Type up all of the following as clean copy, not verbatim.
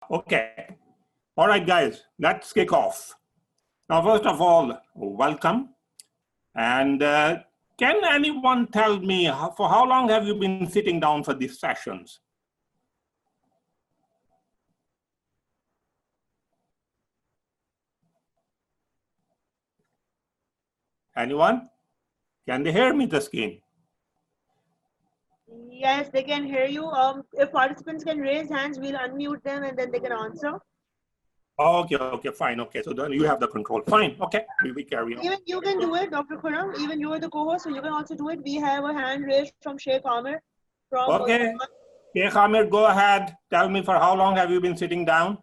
Okay. All right, guys, let's kick off. Now, first of all, welcome. And can anyone tell me for how long have you been sitting down for these sessions? Anyone? Can they hear me, Taskin? Yes, they can hear you. If participants can raise hands, we'll unmute them and then they can answer. Okay, fine. Okay, so then you have the control. Fine, okay, we carry on. Even you can do it, Dr. Khurram. Even you are the co-host, so you can also do it. We have a hand raised from Sheikh Amir. Okay, Sheikh Amir, go ahead. Tell me for how long have you been sitting down?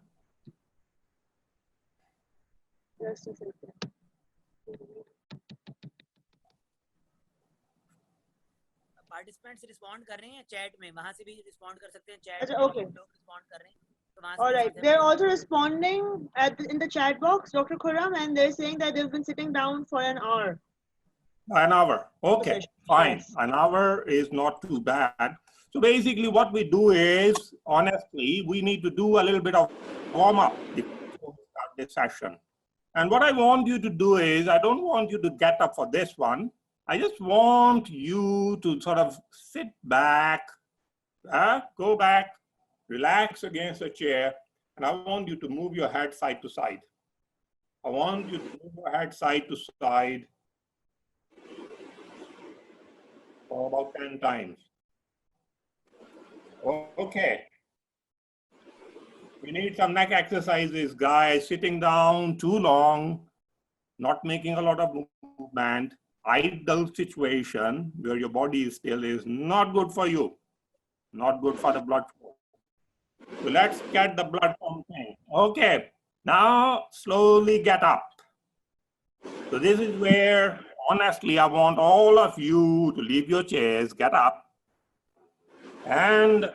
Just a second. Participants respond कर रहे हैं chat में, वहां से भी respond कर सकते हैं चैट अच्छा, में। okay. लोग रिस्पॉन्ड कर रहे हैं तो वहां All से right, they're also responding in the chat box, Dr. Khurram, and they're saying that they've been sitting down for an hour. An hour. Okay, fine. Yes. An hour is not too bad. So basically what we do is, honestly, we need to do a little bit of warm up before we start this session. And what I want you to do is, I don't want you to get up for this one. I just want you to sort of sit back, go back, relax against the chair, and I want you to move your head side to side. I want you to move your head side to side for about 10 times. Okay. We need some neck exercises, guys. Sitting down too long, not making a lot of movement, idle situation where your body is still is not good for you, not good for the blood flow. So let's get the blood pumping. Okay, now slowly get up. So this is where, honestly, I want all of you to leave your chairs, get up, and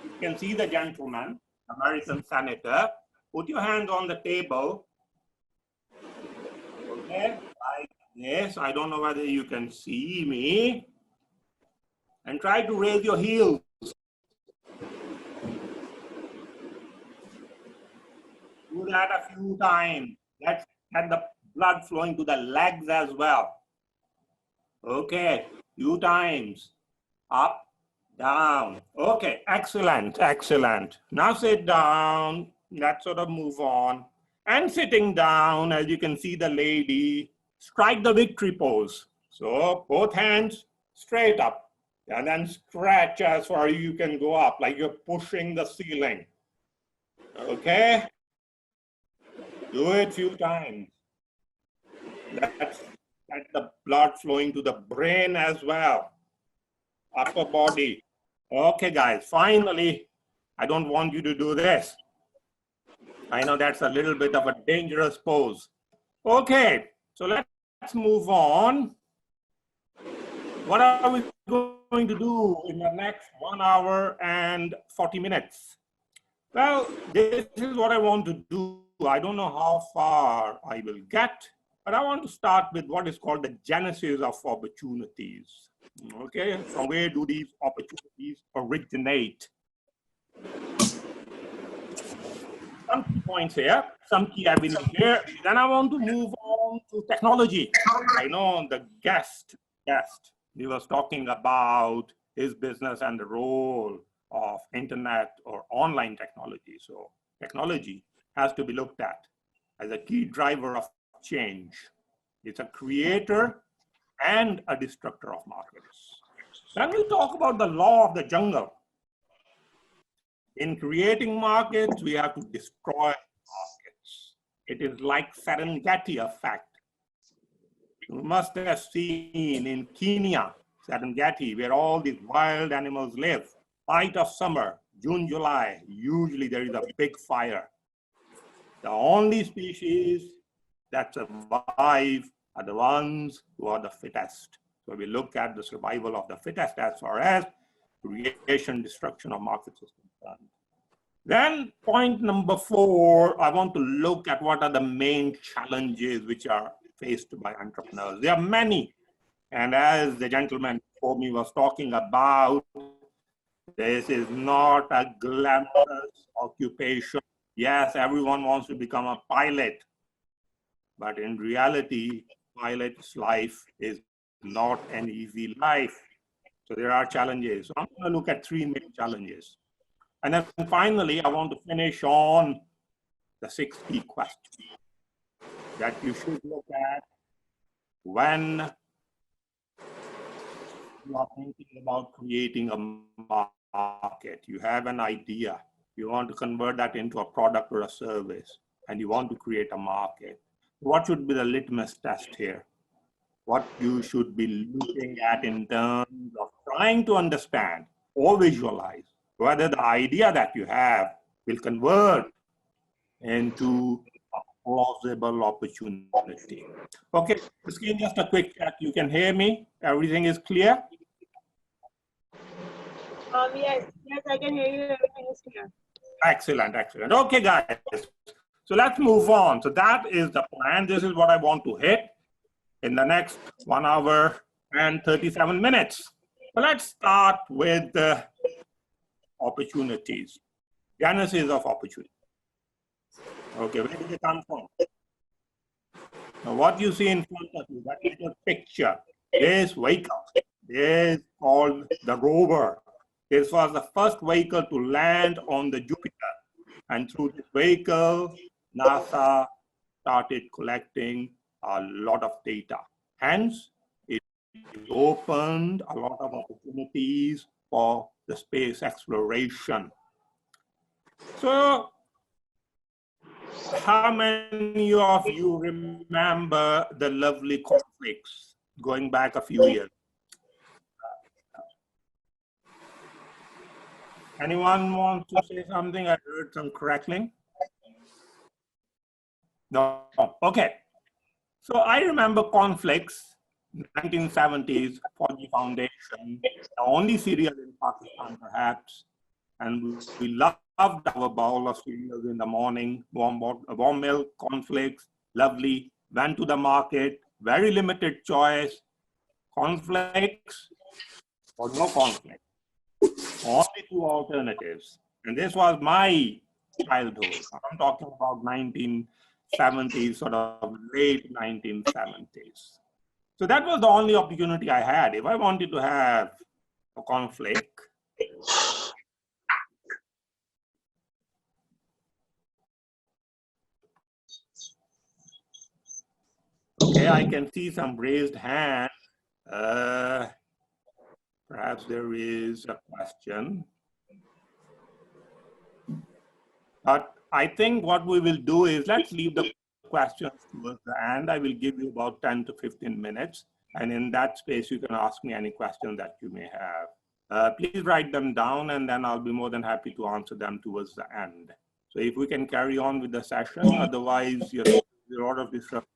you can see the gentleman, American senator. Put your hands on the table. Okay, like this. I don't know whether you can see me. And try to raise your heels. Do that a few times. Let's get the blood flowing to the legs as well. Okay, few times. Up, down. Okay, excellent, excellent. Now sit down. Let's sort of move on. And sitting down, as you can see the lady, strike the victory pose. So both hands straight up. And then stretch as far as you can go up, like you're pushing the ceiling. Okay? Do it a few times. Let's get the blood flowing to the brain as well. Upper body. Okay, guys, finally, I don't want you to do this. I know that's a little bit of a dangerous pose. Okay, so let's move on. What are we going to do in the next 1 hour and 40 minutes? Well, this is what I want to do. I don't know how far I will get, but I want to start with what is called the genesis of opportunities. Okay, from where do these opportunities originate? Some key points here, some key evidence here. Then I want to move on to technology. I know the guest, he was talking about his business and the role of internet or online technology. So technology has to be looked at as a key driver of change. It's a creator and a destructor of markets. Then we talk about the law of the jungle. In creating markets, we have to destroy markets. It is like Serengeti effect. You must have seen in Kenya, Serengeti, where all these wild animals live. Height of summer, June, July, usually there is a big fire. The only species that survive are the ones who are the fittest. So we look at the survival of the fittest as far as creation, destruction of markets is concerned. Then point number 4, I want to look at what are the main challenges which are faced by entrepreneurs. There are many. And as the gentleman before me was talking about, This is not a glamorous occupation. Yes, everyone wants to become a pilot, but in reality, pilot's life is not an easy life. So there are challenges. So I'm going to look at three main challenges. And then finally, I want to finish on the 6 key questions that you should look at when you are thinking about creating a market. You have an idea. You want to convert that into a product or a service, and you want to create a market. What should be the litmus test here? What you should be looking at in terms of trying to understand or visualize whether the idea that you have will convert into a plausible opportunity. Okay, Christine, just a quick check. You can hear me? Everything is clear? Yes, I can hear you. Everything is clear. Excellent, excellent. Okay, guys. So let's move on. So that is the plan. This is what I want to hit in the next 1 hour and 37 minutes. So let's start with the opportunities. Genesis of opportunity. Okay, where did it come from? Now, what you see in front of you, that little picture, this vehicle is called the rover. This was the first vehicle to land on the Jupiter. And through this vehicle, NASA started collecting a lot of data. Hence, it opened a lot of opportunities for the space exploration. So, how many of you remember the lovely conflicts going back a few years? Anyone want to say something? I heard some crackling. No. Okay. So I remember conflicts, 1970s, for the Foundation, the only serial in Pakistan perhaps, and we loved our bowl of cereals in the morning, warm milk, cornflakes, lovely, went to the market, very limited choice, cornflakes or no cornflakes, only 2 alternatives. And this was my childhood. I'm talking about 1970s, sort of late 1970s. So that was the only opportunity I had. If I wanted to have a cornflake, okay, I can see some raised hand. Perhaps there is a question. But I think what we will do is let's leave the questions towards the end. I will give you about 10 to 15 minutes. And in that space, you can ask me any question that you may have. Please write them down, and then I'll be more than happy to answer them towards the end. So if we can carry on with the session, otherwise, you're a lot of disruption.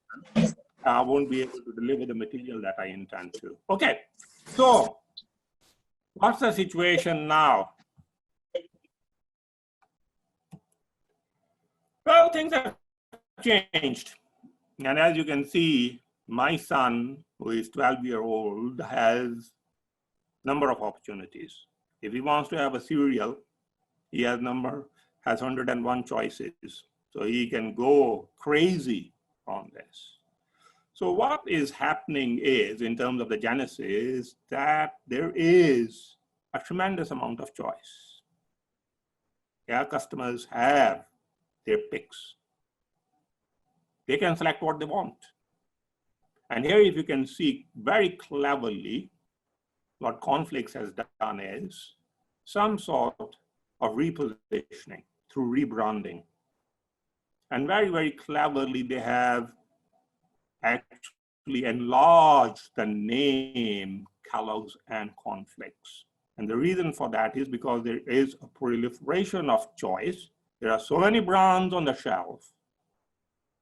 I won't be able to deliver the material that I intend to. Okay, so what's the situation now? Well, things have changed. And as you can see, my son, who is 12-year-old, has a number of opportunities. If he wants to have a cereal, he has 101 choices. So he can go crazy on this. So what is happening is, in terms of the genesis, that there is a tremendous amount of choice. Yeah, customers have their picks. They can select what they want. And here, if you can see very cleverly, what Conflicts has done is some sort of repositioning through rebranding. And very, very cleverly, they have actually enlarged the name Kellogg's and Conflicts. And the reason for that is because there is a proliferation of choice. There are so many brands on the shelf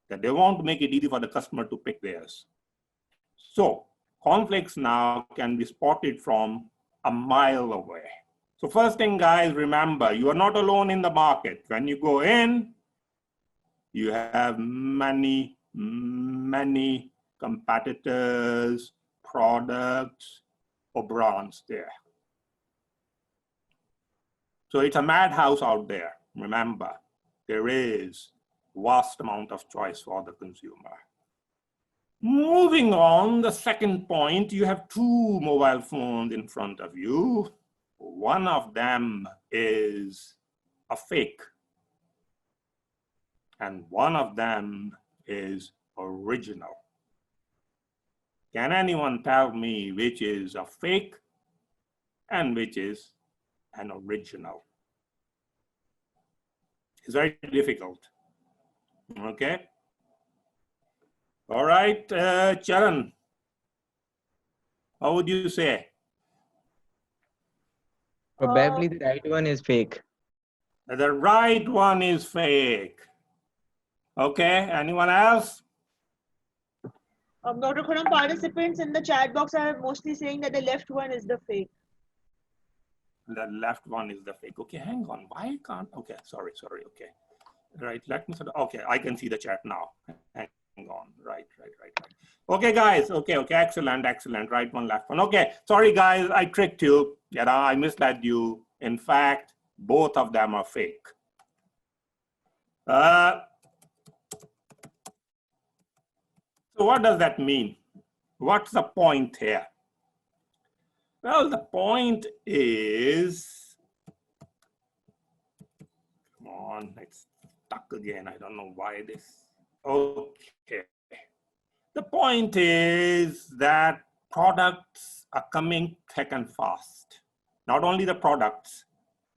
that they want to make it easy for the customer to pick theirs. So conflicts now can be spotted from a mile away. So first thing, guys, remember, you are not alone in the market. When you go in, you have many, many competitors, products, or brands there. So it's a madhouse out there. Remember, there is vast amount of choice for the consumer. Moving on, the second point, you have two mobile phones in front of you. One of them is a fake, and one of them is original. Can anyone tell me which is a fake and which is an original? It's very difficult. Okay. All right, Charan, how would you say? Probably the right one is fake. The right one is fake. Okay, anyone else? Dr. Khurram, participants in the chat box are mostly saying that the left one is the fake. The left one is the fake. Okay, hang on. Why can't? Okay, sorry. Okay, right. Let me. Okay, I can see the chat now. Hang on. Right. Okay, guys. Okay. Excellent. Right one, left one. Okay. Sorry, guys. I tricked you. I misled you. In fact, both of them are fake. So what does that mean? What's the point here? Well, the point is, come on, it's stuck again. I don't know why this. Okay. The point is that products are coming thick and fast. Not only the products,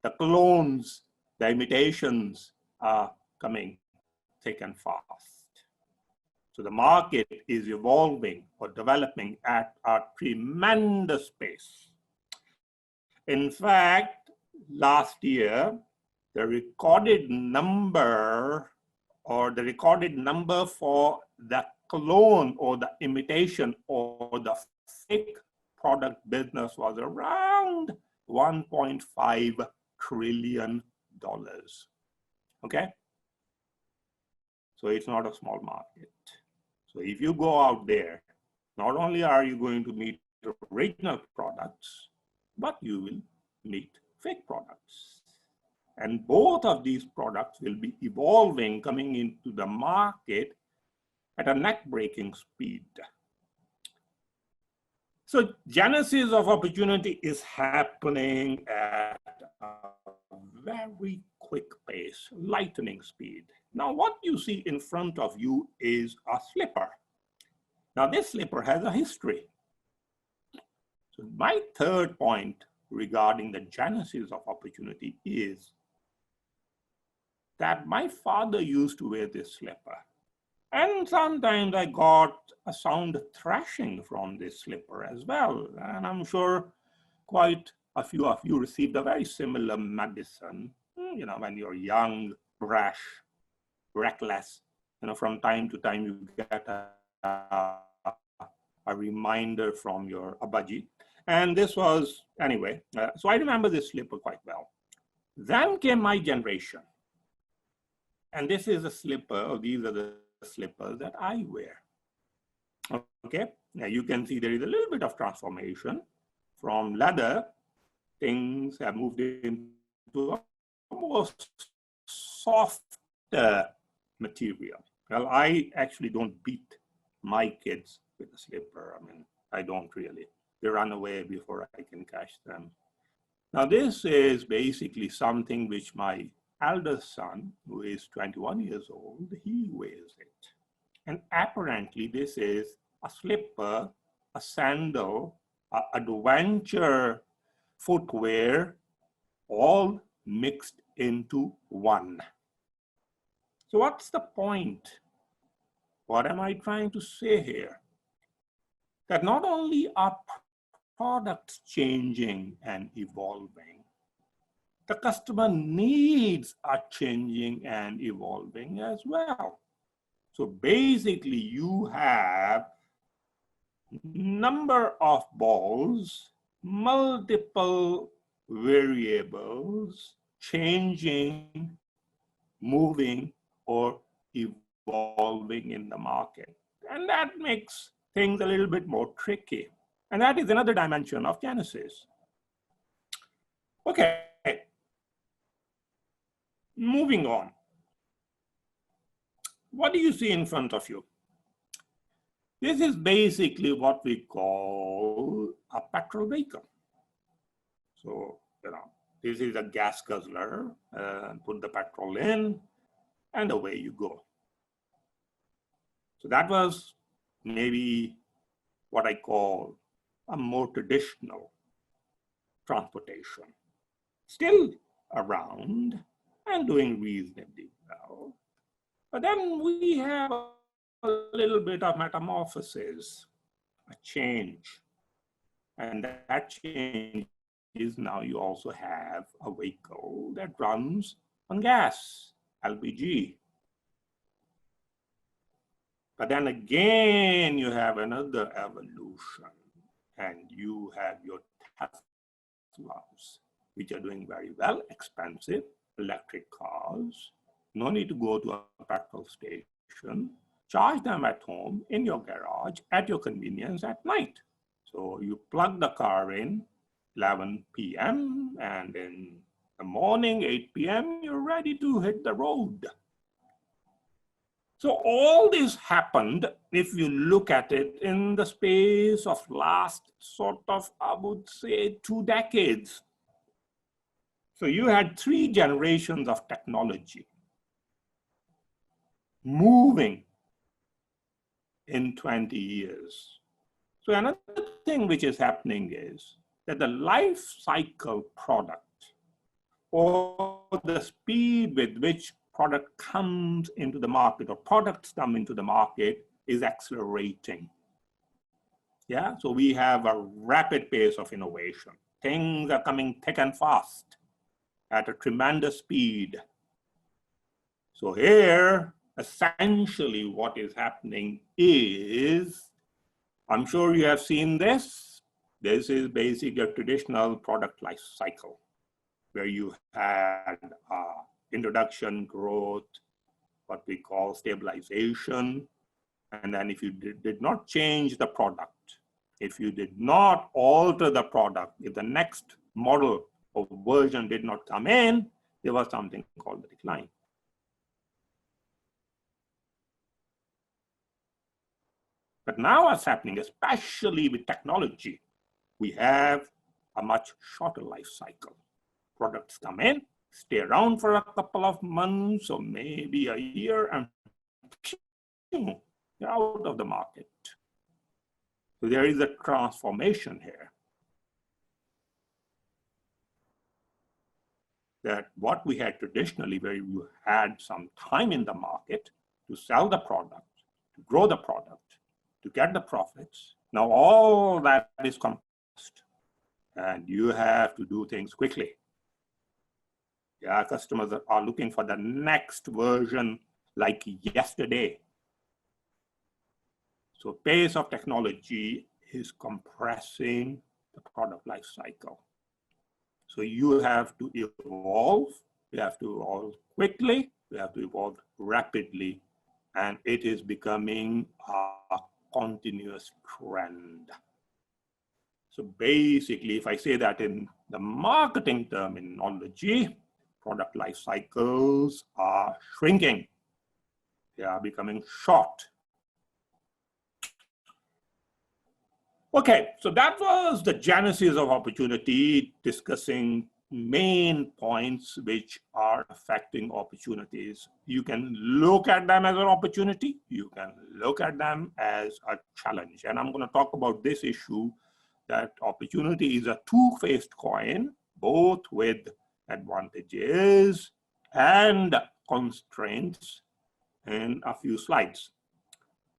the clones, the imitations are coming thick and fast. So the market is evolving or developing at a tremendous pace. In fact, last year, the recorded number for the clone or the imitation or the fake product business was around $1.5 trillion. Okay? So it's not a small market. So if you go out there, not only are you going to meet original products, but you will meet fake products. And both of these products will be evolving, coming into the market at a neck-breaking speed. So genesis of opportunity is happening at a very quick pace, lightning speed. Now, what you see in front of you is a slipper. Now, this slipper has a history. So my third point regarding the genesis of opportunity is that my father used to wear this slipper. And sometimes I got a sound thrashing from this slipper as well. And I'm sure quite a few of you received a very similar medicine, when you're young, brash, reckless, from time to time you get a reminder from your abaji. And this was, anyway, so I remember this slipper quite well. Then came my generation. And this is a slipper, or these are the slippers that I wear. Okay, now you can see there is a little bit of transformation. From leather, things have moved into a more softer material. Well, I actually don't beat my kids with a slipper. I mean, I don't really. They run away before I can catch them. Now, this is basically something which my eldest son, who is 21 years old, he wears it. And apparently this is a slipper, a sandal, an adventure footwear, all mixed into one. So what's the point? What am I trying to say here? That not only are products changing and evolving, the customer needs are changing and evolving as well. So basically you have number of balls, multiple variables changing, moving, or evolving in the market. And that makes things a little bit more tricky. And that is another dimension of genesis. Okay, moving on. What do you see in front of you? This is basically what we call a petrol vehicle. So, this is a gas guzzler, put the petrol in, and away you go. So that was maybe what I call a more traditional transportation. Still around and doing reasonably well. But then we have a little bit of metamorphosis, a change. And that change is now you also have a vehicle that runs on gas, LPG. But then again, you have another evolution, and you have your Teslas, which are doing very well, expensive, electric cars. No need to go to a petrol station. Charge them at home, in your garage, at your convenience at night. So you plug the car in 11 p.m. and in the morning, 8 p.m., you're ready to hit the road. So all this happened, if you look at it, in the space of last sort of, I would say, 2 decades. So you had 3 generations of technology moving in 20 years. So another thing which is happening is that the life cycle product, or the speed with which product comes into the market or products come into the market, is accelerating. Yeah, so we have a rapid pace of innovation. Things are coming thick and fast at a tremendous speed. So here, essentially what is happening is, I'm sure you have seen this. This is basically a traditional product life cycle where you had introduction, growth, what we call stabilization. And then if you did not change the product, if you did not alter the product, if the next model or version did not come in, there was something called the decline. But now what's happening, especially with technology, we have a much shorter life cycle. Products come in, stay around for a couple of months or maybe a year, and they're out of the market. So there is a transformation here. That what we had traditionally, where you had some time in the market to sell the product, to grow the product, to get the profits, now all that is compressed, and you have to do things quickly. Yeah, customers are looking for the next version like yesterday. So pace of technology is compressing the product life cycle. So you have to evolve, you have to evolve quickly, you have to evolve rapidly, and it is becoming a continuous trend. So basically, if I say that in the marketing terminology, product life cycles are shrinking. They are becoming short. Okay, so that was the genesis of opportunity, discussing main points which are affecting opportunities. You can look at them as an opportunity, you can look at them as a challenge. And I'm going to talk about this issue, that opportunity is a two-faced coin, both with advantages and constraints, in a few slides.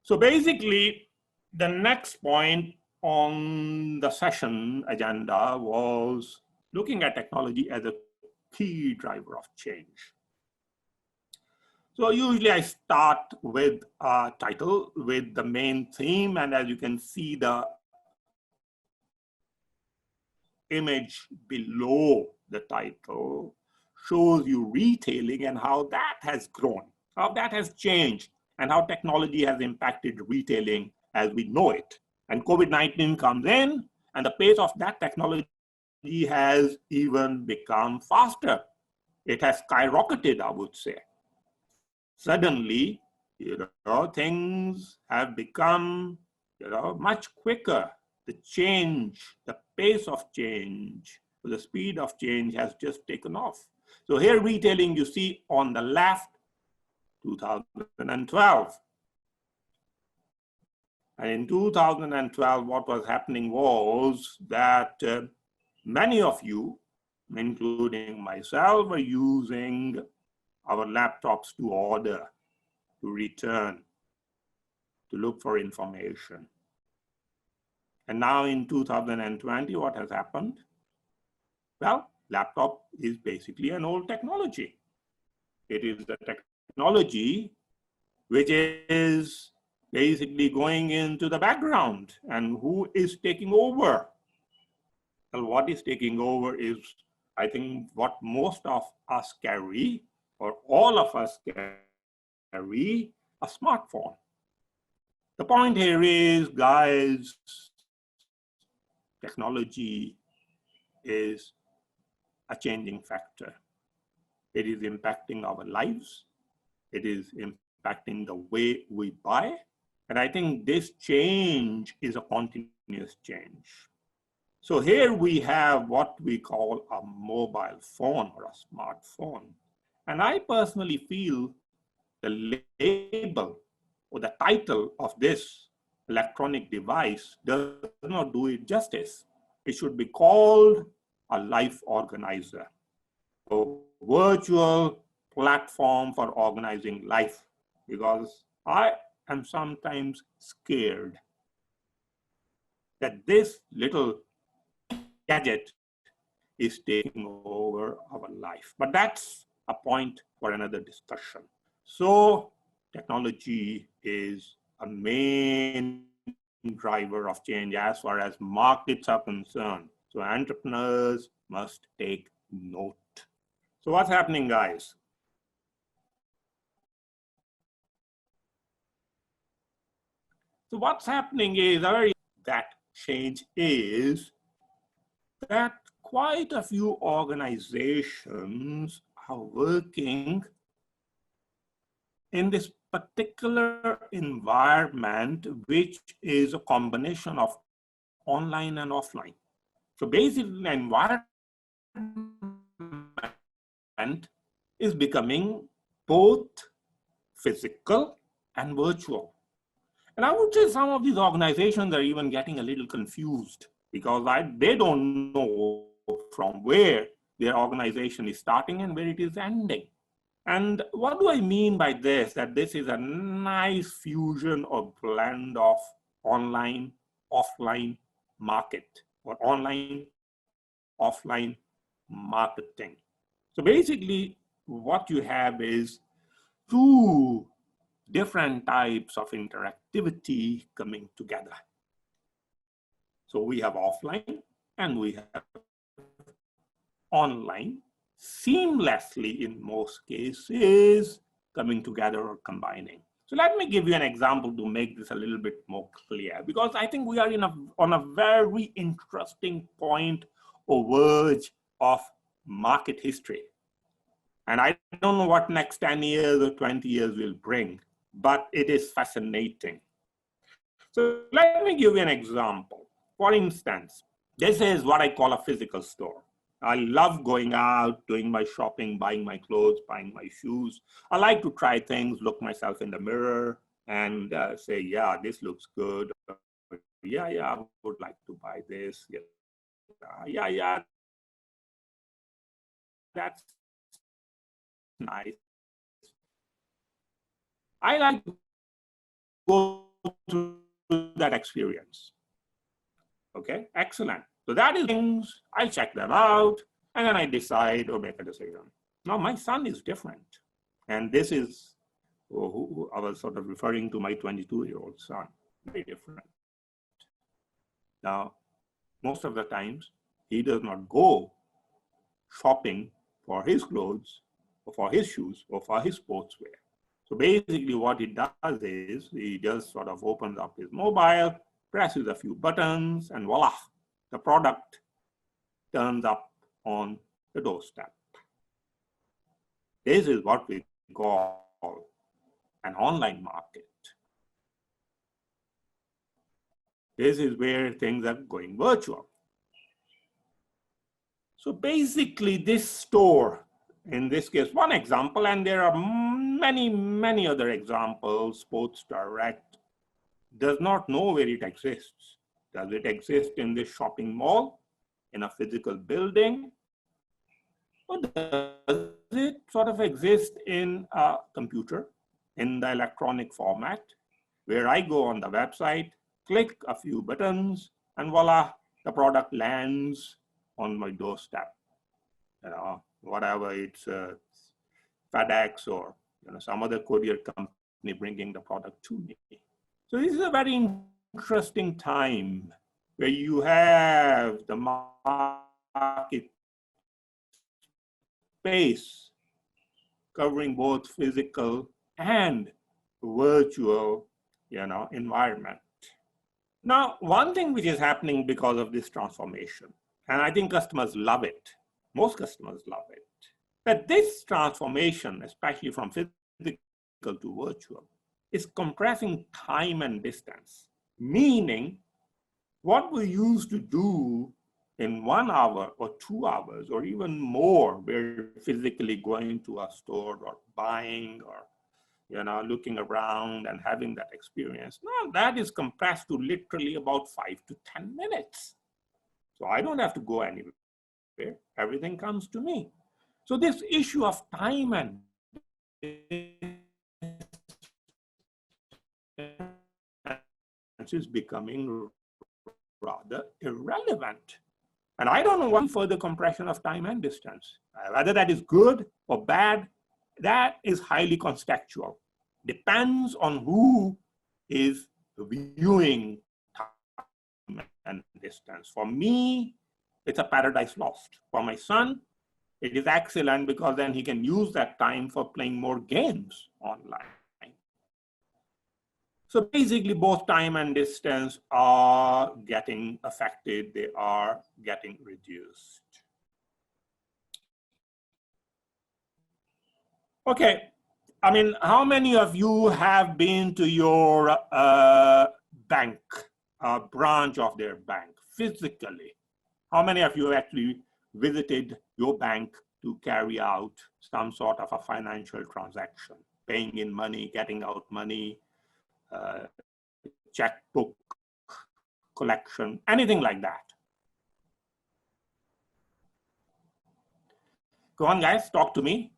So basically, the next point on the session agenda was looking at technology as a key driver of change. So usually I start with a title, with the main theme, and as you can see, the image below the title shows you retailing and how that has grown, how that has changed, and how technology has impacted retailing as we know it. And COVID-19 comes in, and the pace of that technology has even become faster. it has skyrocketed, I would say. Suddenly, things have become, much quicker. The change, the pace of change, the speed of change has just taken off. So here retailing, you see on the left, 2012. And in 2012, what was happening was that many of you, including myself, were using our laptops to order, to return, to look for information. And now in 2020, what has happened? Well, laptop is basically an old technology. It is the technology which is basically going into the background. And who is taking over? Well, what is taking over is, I think, what most of us carry, or all of us carry, a smartphone. The point here is, guys, technology is a changing factor. It is impacting our lives. It is impacting the way we buy. And I think this change is a continuous change. So here we have what we call a mobile phone or a smartphone. And I personally feel the label or the title of this electronic device does not do it justice. It should be called a life organizer, a virtual platform for organizing life, because I am sometimes scared that this little gadget is taking over our life. But that's a point for another discussion. So technology is a main driver of change as far as markets are concerned. So entrepreneurs must take note. So what's happening, guys? So what's happening is that change is that quite a few organizations are working in this particular environment, which is a combination of online and offline. So basically, the environment is becoming both physical and virtual. And I would say some of these organizations are even getting a little confused because they don't know from where their organization is starting and where it is ending. And what do I mean by this? That this is a nice fusion or blend of online, offline market, or online, offline marketing. So basically, what you have is two different types of interactivity coming together. So we have offline and we have online, seamlessly in most cases, coming together or combining. So let me give you an example to make this a little bit more clear, because I think we are on a very interesting point or verge of market history. And I don't know what next 10 years or 20 years will bring, but it is fascinating. So let me give you an example. For instance, this is what I call a physical store. I love going out, doing my shopping, buying my clothes, buying my shoes. I like to try things, look myself in the mirror and say, yeah, this looks good. Yeah, I would like to buy this. Yeah, that's nice. I like to go through that experience. Okay, excellent. So that is things, I check them out, and then I decide or make a decision. Now my son is different. And this is who I was sort of referring to, my 22-year-old son, very different. Now, most of the times, he does not go shopping for his clothes or for his shoes or for his sportswear. So basically what he does is he just sort of opens up his mobile, presses a few buttons, and voila, the product turns up on the doorstep. This is what we call an online market. This is where things are going virtual. So basically this store, in this case, one example, and there are many, many other examples, Sports Direct does not know where it exists. Does it exist in this shopping mall, in a physical building? Or does it sort of exist in a computer, in the electronic format, where I go on the website, click a few buttons, and voila, the product lands on my doorstep. You know, whatever it's FedEx or some other courier company bringing the product to me. So this is a very interesting time where you have the market space covering both physical and virtual environment. Now, one thing which is happening because of this transformation, and I think customers love it, most customers love it, that this transformation, especially from physical to virtual, is compressing time and distance, meaning what we used to do in 1 hour or 2 hours or even more, we're physically going to a store or buying or looking around and having that experience. Now that is compressed to literally about 5 to 10 minutes. So I don't have to go anywhere. Everything comes to me. So this issue of time and is becoming rather irrelevant. And I don't know what further compression of time and distance. Whether that is good or bad, that is highly contextual. Depends on who is viewing time and distance. For me, it's a paradise lost. For my son, it is excellent because then he can use that time for playing more games online. So basically both time and distance are getting affected. They are getting reduced. Okay, I mean, how many of you have been to your bank, branch of their bank physically? How many of you actually visited your bank to carry out some sort of a financial transaction, paying in money, getting out money, checkbook collection, anything like that? Go on, guys, talk to me,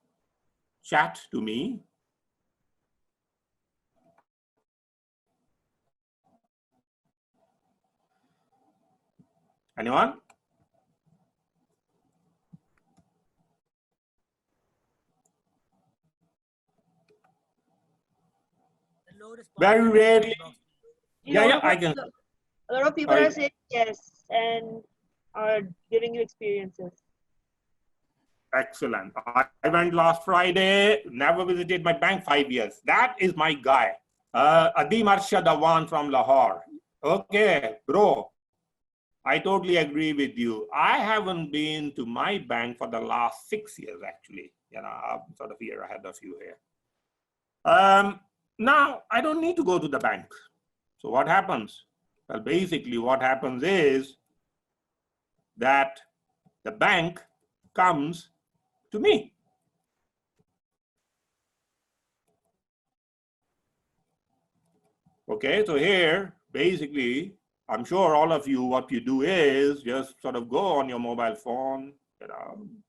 chat to me. Anyone? Very rarely. Yeah, I can. A lot of people are saying yes and are giving you experiences. Excellent. I went last Friday, never visited my bank 5 years. That is my guy. Adim Arshad Awan from Lahore. Okay, bro, I totally agree with you. I haven't been to my bank for the last 6 years, actually. I'm sort of a year ahead of you here. Now, I don't need to go to the bank. So what happens? Well, basically what happens is that the bank comes to me. Okay, so here, basically, I'm sure all of you, what you do is just sort of go on your mobile phone,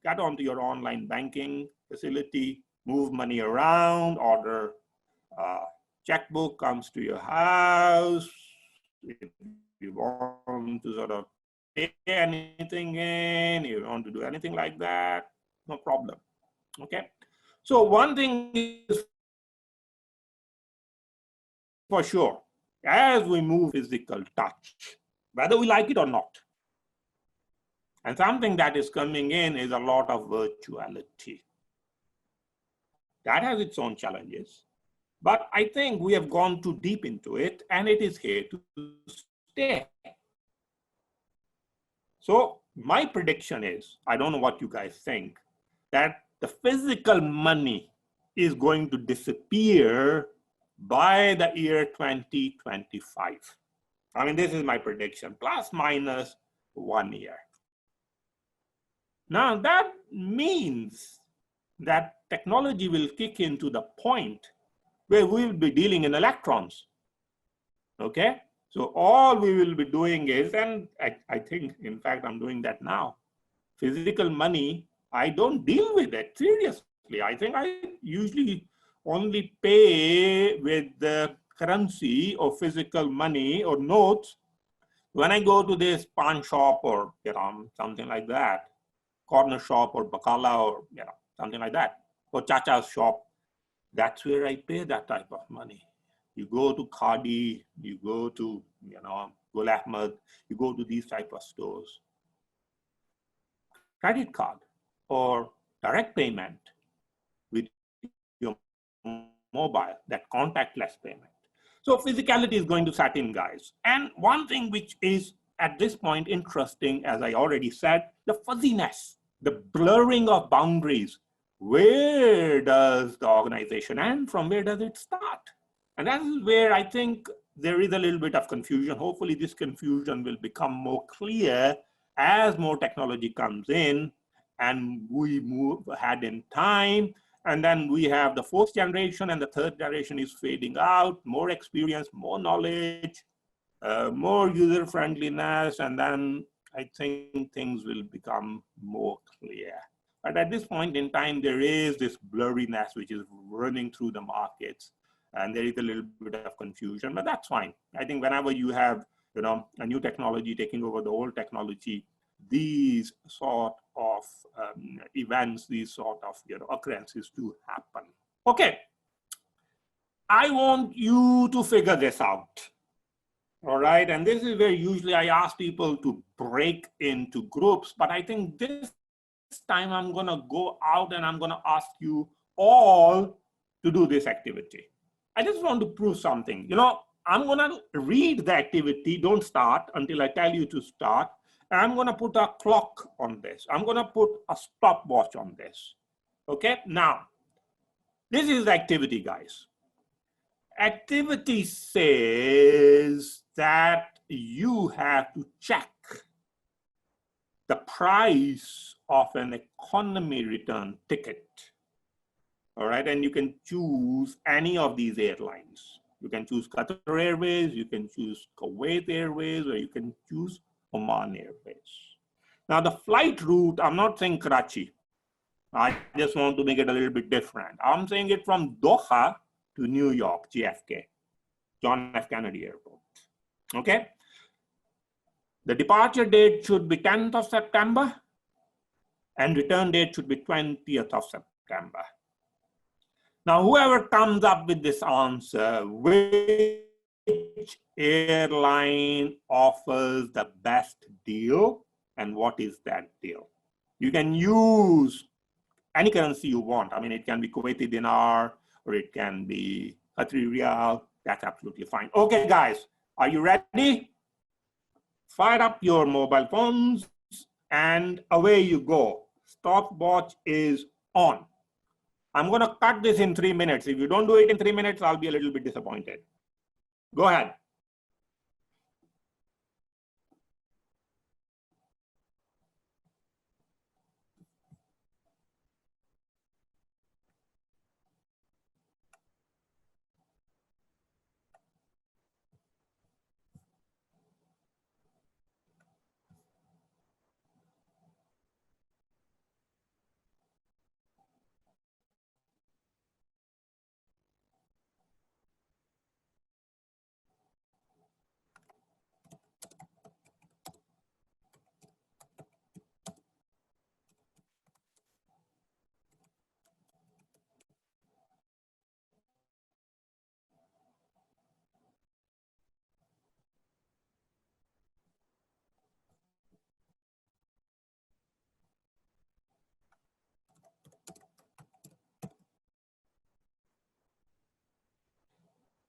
get onto your online banking facility, move money around, order checkbook comes to your house. If you want to sort of pay anything in, you want to do anything like that, no problem. Okay. So one thing is for sure, as we move physical touch, whether we like it or not, and something that is coming in is a lot of virtuality. That has its own challenges. But I think we have gone too deep into it and it is here to stay. So my prediction is, I don't know what you guys think, that the physical money is going to disappear by the year 2025. I mean, this is my prediction, plus minus 1 year. Now that means that technology will kick into the point where we will be dealing in electrons. Okay, so all we will be doing is, and I think, in fact, I'm doing that now. Physical money, I don't deal with it seriously. I think I usually only pay with the currency or physical money or notes when I go to this pawn shop or something like that, corner shop or bakala or something like that, or chacha's shop. That's where I pay that type of money. You go to Khadi, you go to Gul Ahmed, you go to these type of stores. Credit card or direct payment with your mobile, that contactless payment. So physicality is going to set in, guys. And one thing which is at this point interesting, as I already said, the fuzziness, the blurring of boundaries. Where does the organization end? From where does it start? And that is where I think there is a little bit of confusion. Hopefully this confusion will become more clear as more technology comes in and we move ahead in time. And then we have the fourth generation and the third generation is fading out, more experience, more knowledge, more user friendliness. And then I think things will become more clear. But at this point in time, there is this blurriness which is running through the markets. And there is a little bit of confusion, but that's fine. I think whenever you have a new technology taking over the old technology, these sort of events, these sort of occurrences do happen. Okay, I want you to figure this out. All right, and this is where usually I ask people to break into groups, but I think this time I'm gonna go out and I'm gonna ask you all to do this activity. I just want to prove something. I'm gonna read the activity, don't start until I tell you to start. And I'm gonna put a clock on this. I'm gonna put a stopwatch on this. Okay, now, this is the activity, guys. Activity says that you have to check the price of an economy return ticket. All right, and you can choose any of these airlines. You can choose Qatar Airways, you can choose Kuwait Airways, or you can choose Oman Airways. Now the flight route, I'm not saying Karachi. I just want to make it a little bit different. I'm saying it from Doha to New York, JFK, John F. Kennedy Airport. Okay. The departure date should be 10th of September and return date should be 20th of September. Now, whoever comes up with this answer, which airline offers the best deal and what is that deal? You can use any currency you want. I mean, it can be Kuwaiti dinar or it can be Qatari riyal. That's absolutely fine. Okay, guys, are you ready? Fire up your mobile phones and away you go. Stopwatch is on. I'm going to cut this in 3 minutes. If you don't do it in 3 minutes, I'll be a little bit disappointed. Go ahead.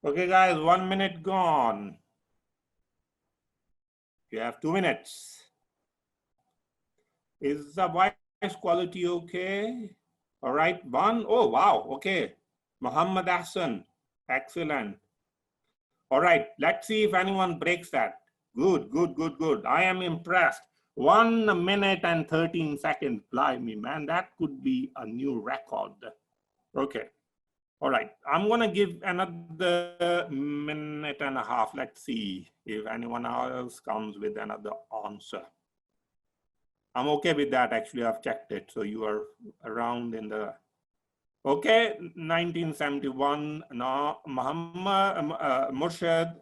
Okay, guys, 1 minute gone. You have 2 minutes. Is the voice quality okay? All right, one. Oh, wow. Okay. Muhammad Hassan. Excellent. All right, let's see if anyone breaks that. Good, good, good, good. I am impressed. 1 minute and 13 seconds. Blimey, man, that could be a new record. Okay. All right, I'm going to give another minute and a half. Let's see if anyone else comes with another answer. I'm okay with that. Actually, I've checked it. So you are around in the, okay, 1971. Now, Muhammad, Mushahid,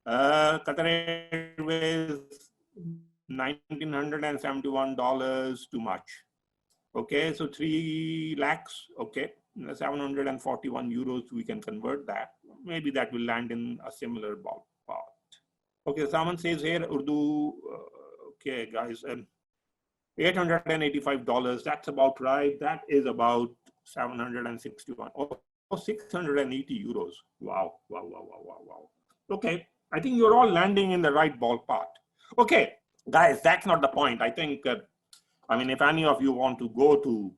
Qatar Airways, $1,971, too much. Okay, so 3 lakhs, okay, 741 euros, we can convert that. Maybe that will land in a similar ballpark. Okay, someone says here, Urdu, okay, guys, $885, that's about right. That is about 761, oh, 680 euros. Wow, wow, wow, wow, wow, wow. Okay, I think you're all landing in the right ballpark. Okay, guys, that's not the point. I think, I mean, if any of you want to go to,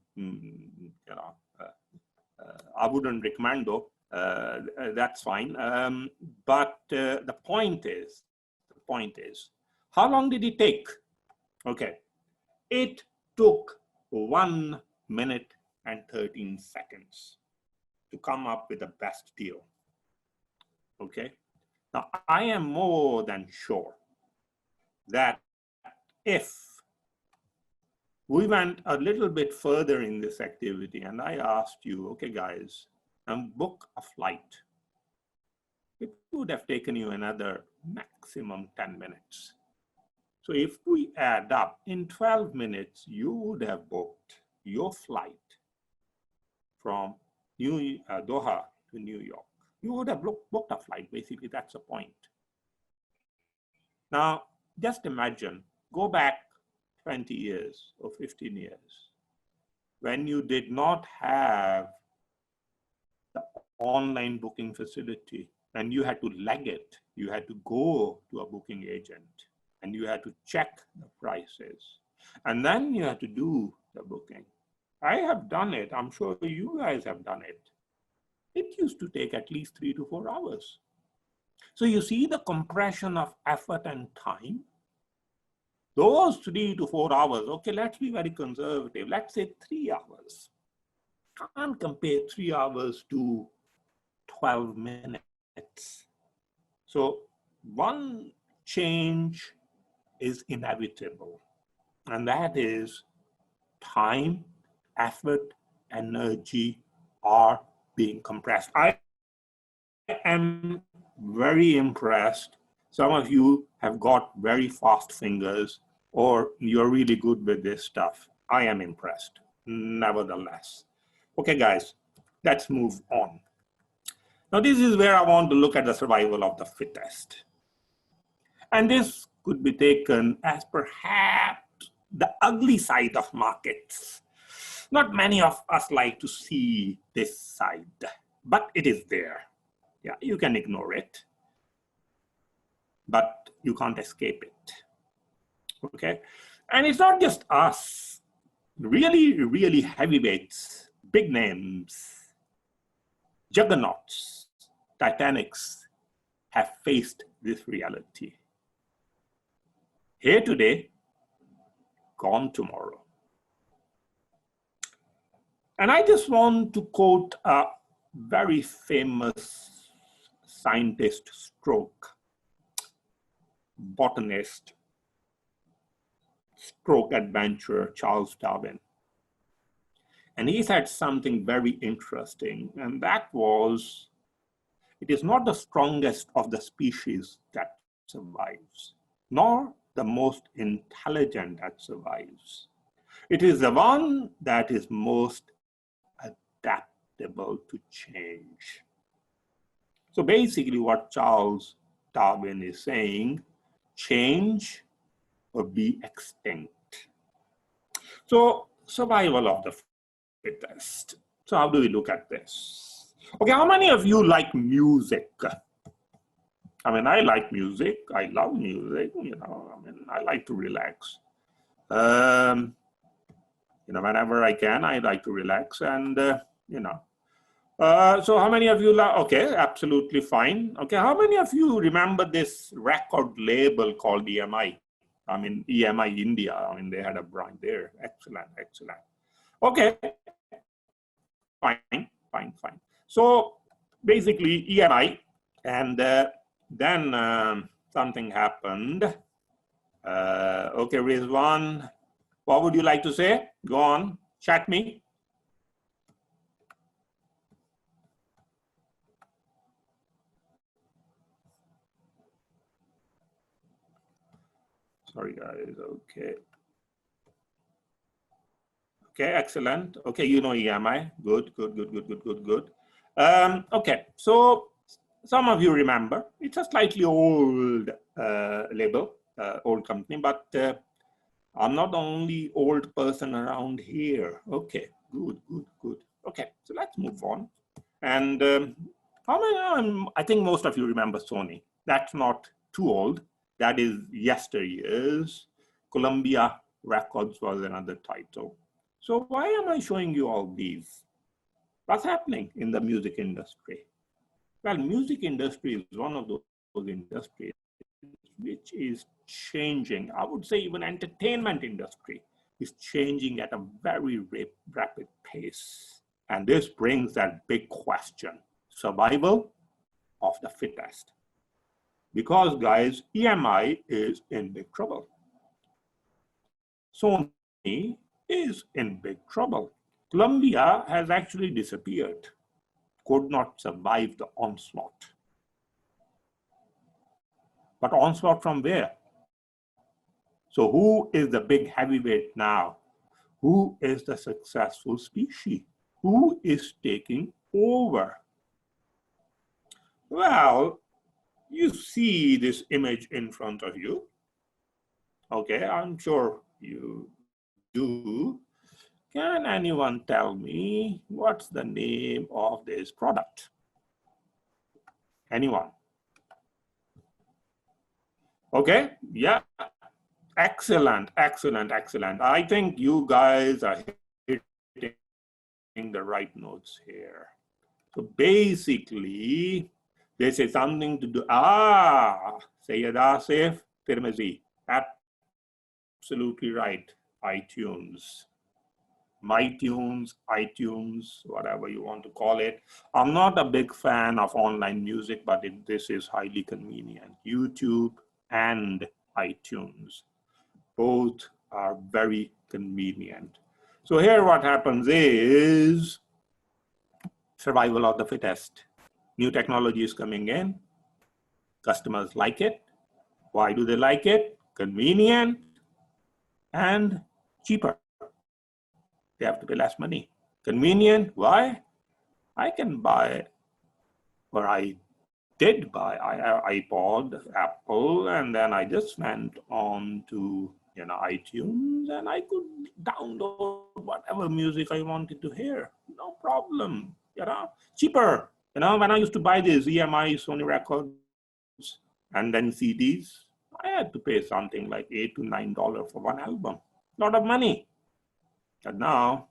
I wouldn't recommend though, that's fine. But the point is, how long did it take? Okay, it took 1 minute and 13 seconds to come up with the best deal. Okay, now I am more than sure that if we went a little bit further in this activity and I asked you, okay, guys, book a flight, it would have taken you another maximum 10 minutes. So if we add up, in 12 minutes, you would have booked your flight from Doha to New York. You would have booked a flight, basically, that's the point. Now, just imagine, go back 20 years or 15 years, when you did not have the online booking facility and you had to leg it, you had to go to a booking agent and you had to check the prices and then you had to do the booking. I have done it. I'm sure you guys have done it. It used to take at least 3 to 4 hours. So you see the compression of effort and time. Those 3 to 4 hours, okay, let's be very conservative. Let's say 3 hours. Can't compare 3 hours to 12 minutes. So one change is inevitable, and that is time, effort, energy are being compressed. I am very impressed. Some of you have got very fast fingers or you're really good with this stuff. I am impressed, nevertheless. Okay, guys, let's move on. Now, this is where I want to look at the survival of the fittest. And this could be taken as perhaps the ugly side of markets. Not many of us like to see this side, but it is there. Yeah, you can ignore it, but you can't escape it. Okay, and it's not just us. Really, really heavyweights, big names, juggernauts, Titanics have faced this reality. Here today, gone tomorrow. And I just want to quote a very famous scientist stroke botanist, stroke adventurer, Charles Darwin. And he said something very interesting, and that was, it is not the strongest of the species that survives, nor the most intelligent that survives. It is the one that is most adaptable to change. So basically what Charles Darwin is saying, change or be extinct. So survival of the fittest. So how do we look at this? Okay, how many of you like music? I mean, I like music. I love music. You know, I mean, I like to relax. whenever I can, I like to relax and, so how many of you, okay, absolutely fine. Okay, how many of you remember this record label called EMI? I mean, EMI India, I mean, they had a branch there. Excellent, excellent. Okay, fine. So basically EMI, and then something happened. Okay, Rizwan, what would you like to say? Go on, chat me. Sorry, guys. Okay. Okay, excellent. Okay, you know EMI. Good. Okay, so some of you remember, it's a slightly old label, old company, but I'm not the only old person around here. Okay, good. Okay, so let's move on. And how many, I think most of you remember Sony. That's not too old. That is yesteryears. Columbia Records was another title. So why am I showing you all these? What's happening in the music industry? Well, music industry is one of those industries which is changing. I would say even entertainment industry is changing at a very rapid pace. And this brings that big question, survival of the fittest. Because guys, EMI is in big trouble. Sony is in big trouble. Columbia has actually disappeared, could not survive the onslaught. But onslaught from where? So who is the big heavyweight now? Who is the successful species? Who is taking over? Well, you see this image in front of you. Okay, I'm sure you do. Can anyone tell me what's the name of this product? Anyone? Okay, yeah, excellent. I think you guys are hitting the right notes here. So basically, they say something to do. Sayyid Asif Tirmizi, absolutely right. iTunes. MyTunes, iTunes, whatever you want to call it. I'm not a big fan of online music, but this is highly convenient. YouTube and iTunes, both are very convenient. So here what happens is survival of the fittest. New technology is coming in. Customers like it. Why do they like it? Convenient and cheaper. They have to pay less money. Convenient, why? I can buy, or I did buy iPod, Apple, and then I just went on to iTunes and I could download whatever music I wanted to hear. No problem, cheaper. When I used to buy these EMI, Sony records, and then CDs, I had to pay something like $8 to $9 for one album. A lot of money. And now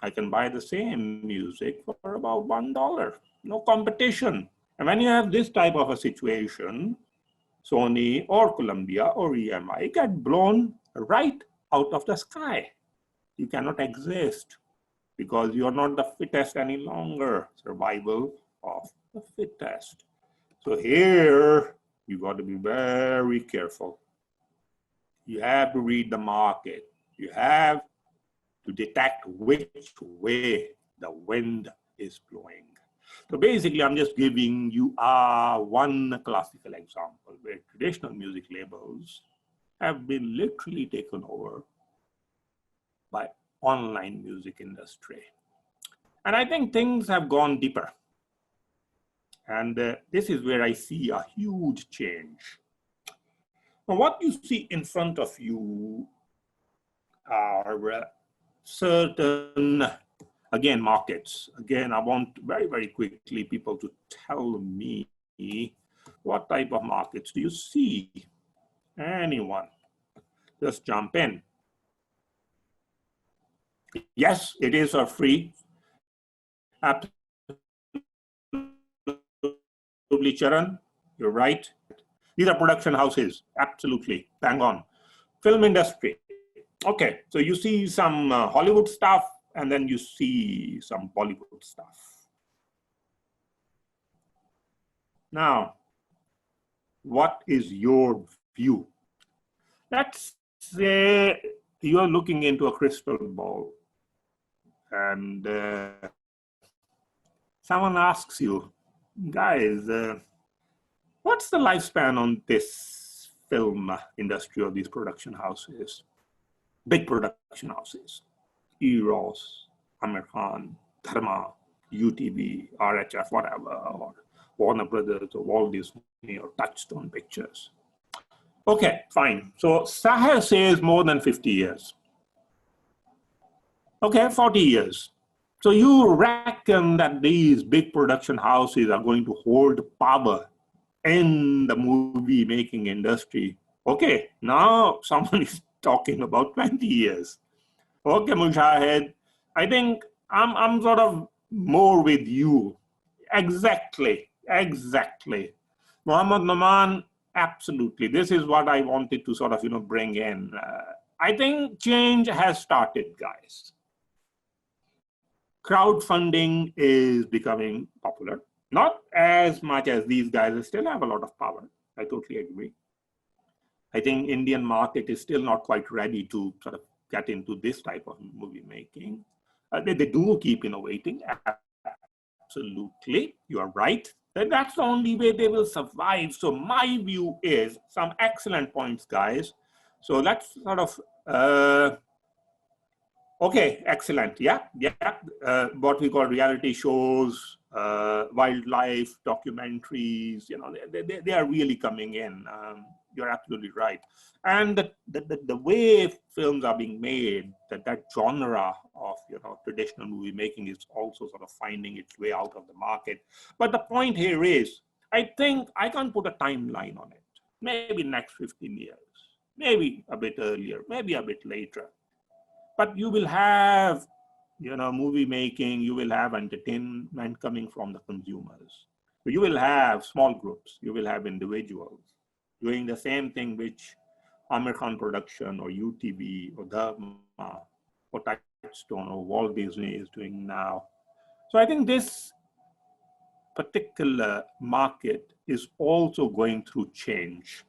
I can buy the same music for about $1. No competition. And when you have this type of a situation, Sony or Columbia or EMI get blown right out of the sky. You cannot exist because you're not the fittest any longer. Survival of the fittest. So here, you got to be very careful. You have to read the market. You have to detect which way the wind is blowing. So basically, I'm just giving you one classical example where traditional music labels have been literally taken over by online music industry. And I think things have gone deeper. And this is where I see a huge change. Now, what you see in front of you are certain, again, markets. Again, I want very quickly people to tell me what type of markets do you see? Anyone? Just jump in. Yes, it is for free. Absolutely, Charan, you're right. These are production houses, absolutely, bang on. Film industry. Okay, so you see some Hollywood stuff, and then you see some Bollywood stuff. Now, what is your view? Let's say you're looking into a crystal ball, and someone asks you, guys, what's the lifespan on this film industry or these production houses? Big production houses, Eros, Amir Khan, Dharma, UTV, RHF, whatever, or Warner Brothers or Walt Disney or Touchstone Pictures. Okay, fine. So Sahar says more than 50 years. Okay, 40 years. So you reckon that these big production houses are going to hold power in the movie making industry? Okay, now someone is talking about 20 years. Okay, Mujahid, I think I'm sort of more with you. Exactly. Muhammad Naman, absolutely. This is what I wanted to sort of, bring in. I think change has started, guys. Crowdfunding is becoming popular. Not as much as these guys still have a lot of power. I totally agree. I think Indian market is still not quite ready to sort of get into this type of movie making. They do keep innovating. Absolutely, you are right. That's the only way they will survive. So my view is some excellent points, guys. So let's sort of, okay, excellent. Yeah. What we call reality shows, wildlife documentaries, they are really coming in. You're absolutely right. And the way films are being made, that genre of traditional movie making is also sort of finding its way out of the market. But the point here is, I think I can't put a timeline on it. Maybe next 15 years, maybe a bit earlier, maybe a bit later. But you will have, movie making, you will have entertainment coming from the consumers. You will have small groups, you will have individuals doing the same thing which Amir Khan production or UTV or Dharma or Touchstone or Walt Disney is doing now. So I think this particular market is also going through change.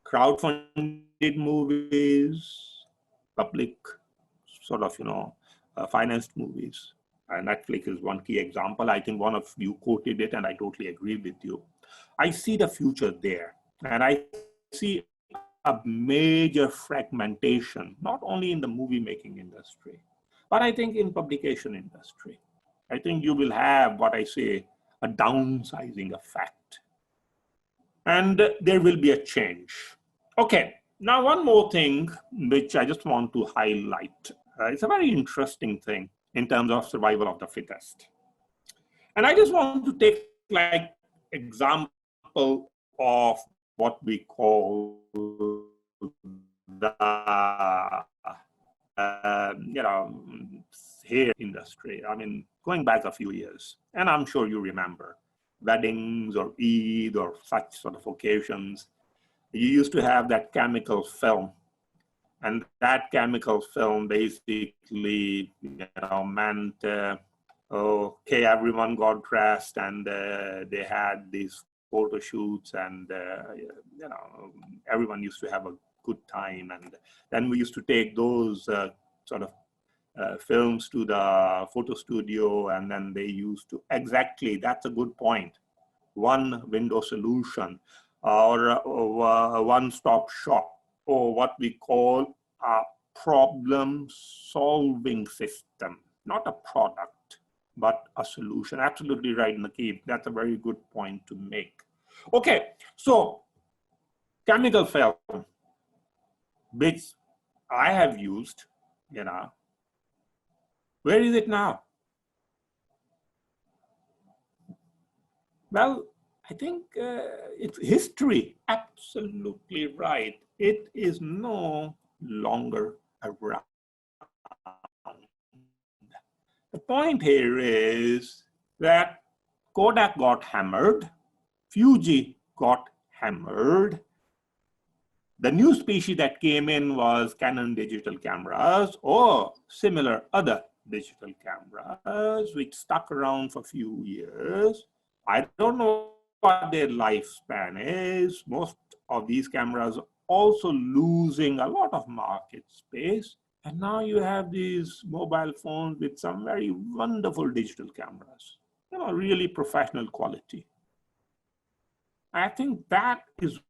Crowdfunded movies, public sort of, financed movies. Netflix is one key example. I think one of you quoted it and I totally agree with you. I see the future there, and I see a major fragmentation, not only in the movie making industry, but I think in publication industry. I think you will have what I say, a downsizing effect. And there will be a change. Okay, now one more thing which I just want to highlight. It's a very interesting thing in terms of survival of the fittest. And I just want to take like example of what we call the hair industry. I mean, going back a few years, and I'm sure you remember weddings or Eid or such sort of occasions, you used to have that chemical film. And that chemical film basically, meant, okay, everyone got dressed and they had these photo shoots and, everyone used to have a good time. And then we used to take those sort of films to the photo studio, and then they used to, exactly, that's a good point, one window solution or a one-stop shop, or what we call a problem-solving system, not a product, but a solution. Absolutely right, Nakib. That's a very good point to make. Okay, so chemical film, which I have used, where is it now? Well, I think it's history. Absolutely right. It is no longer around. The point here is that Kodak got hammered, Fuji got hammered. The new species that came in was Canon digital cameras or similar other digital cameras, which stuck around for a few years. I don't know what their lifespan is. Most of these cameras also losing a lot of market space. And now you have these mobile phones with some very wonderful digital cameras, really professional quality. I think that is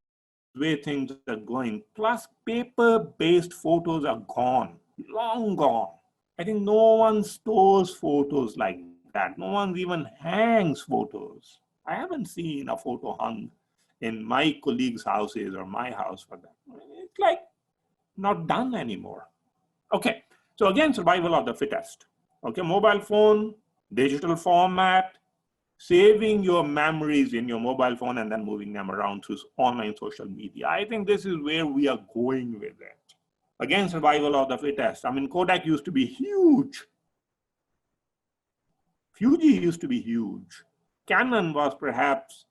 where things are going. Plus, paper-based photos are gone, long gone. I think no one stores photos like that. No one even hangs photos. I haven't seen a photo hung in my colleagues' houses or my house for that. It's like not done anymore. Okay, so again, survival of the fittest. Okay, mobile phone, digital format, saving your memories in your mobile phone and then moving them around through online social media. I think this is where we are going with it. Again, survival of the fittest. I mean, Kodak used to be huge. Fuji used to be huge. Canon was perhaps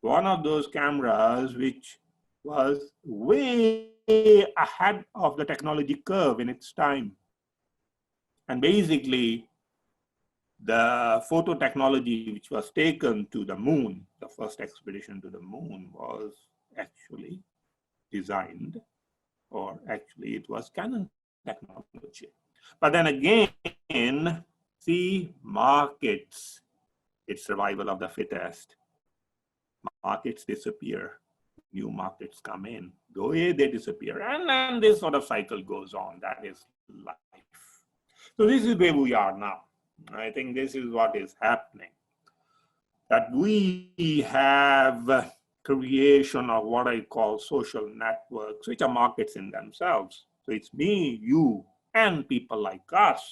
one of those cameras which was way ahead of the technology curve in its time. And basically, the photo technology which was taken to the moon, the first expedition to the moon, was actually designed, or actually it was Canon technology. But then again, see, markets, it's survival of the fittest. Markets disappear, new markets come in, the way they disappear, and then this sort of cycle goes on. That is life. So this is where we are now. I think this is what is happening. That we have creation of what I call social networks, which are markets in themselves. So it's me, you, and people like us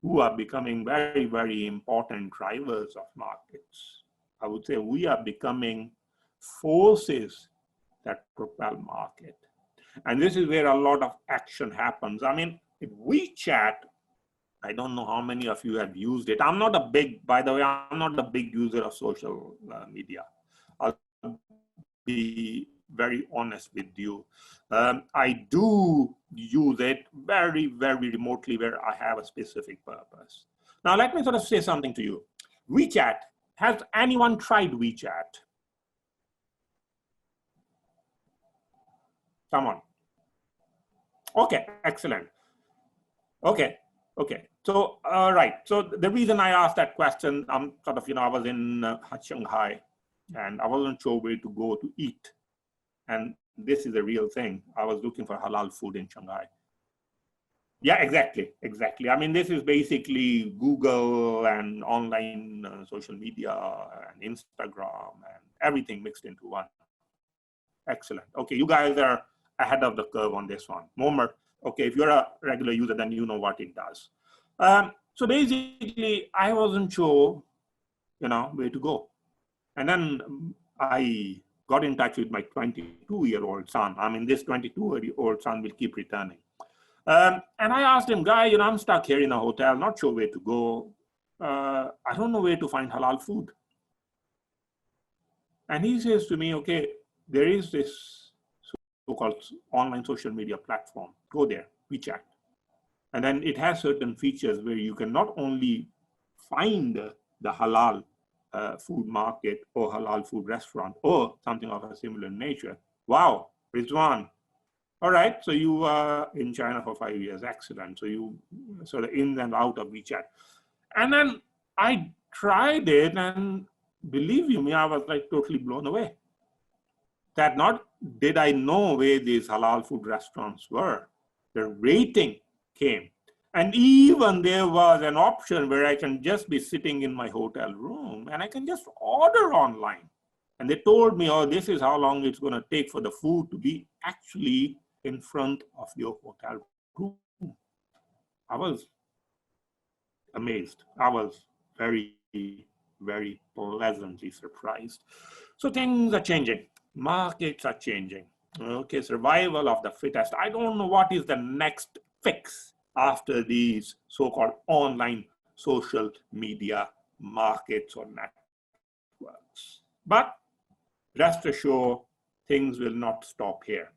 who are becoming very, very important drivers of markets. I would say we are becoming forces that propel market. And this is where a lot of action happens. I mean, if WeChat, I don't know how many of you have used it. I'm not a big, by the way, I'm not a big user of social media. I'll be very honest with you. I do use it very, very remotely where I have a specific purpose. Now, let me sort of say something to you. WeChat, has anyone tried WeChat? Come on. Okay, excellent. Okay. So, right. So the reason I asked that question, I'm sort of, I was in Shanghai and I wasn't sure where to go to eat. And this is a real thing. I was looking for halal food in Shanghai. Yeah, exactly. I mean, this is basically Google and online social media and Instagram and everything mixed into one. Excellent. Okay, you guys are ahead of the curve on this one. Momer, okay, if you're a regular user, then you know what it does. So basically, I wasn't sure, where to go. And then I got in touch with my 22-year-old son. I mean, this 22-year-old son will keep returning. And I asked him, guy, I'm stuck here in a hotel, not sure where to go. I don't know where to find halal food. And he says to me, okay, there is this so-called online social media platform. Go there, WeChat. And then it has certain features where you can not only find the halal food market or halal food restaurant or something of a similar nature. Wow, Rizwan. All right, so you are in China for 5 years, excellent. So you sort of in and out of WeChat. And then I tried it and believe you me, I was like totally blown away. That not did I know where these halal food restaurants were. The rating came. And even there was an option where I can just be sitting in my hotel room and I can just order online. And they told me, oh, this is how long it's going to take for the food to be actually in front of your hotel room. I was amazed. I was very, very pleasantly surprised. So things are changing. Markets are changing. Okay, survival of the fittest. I don't know what is the next fix after these so-called online social media markets or networks. But rest assured, things will not stop here.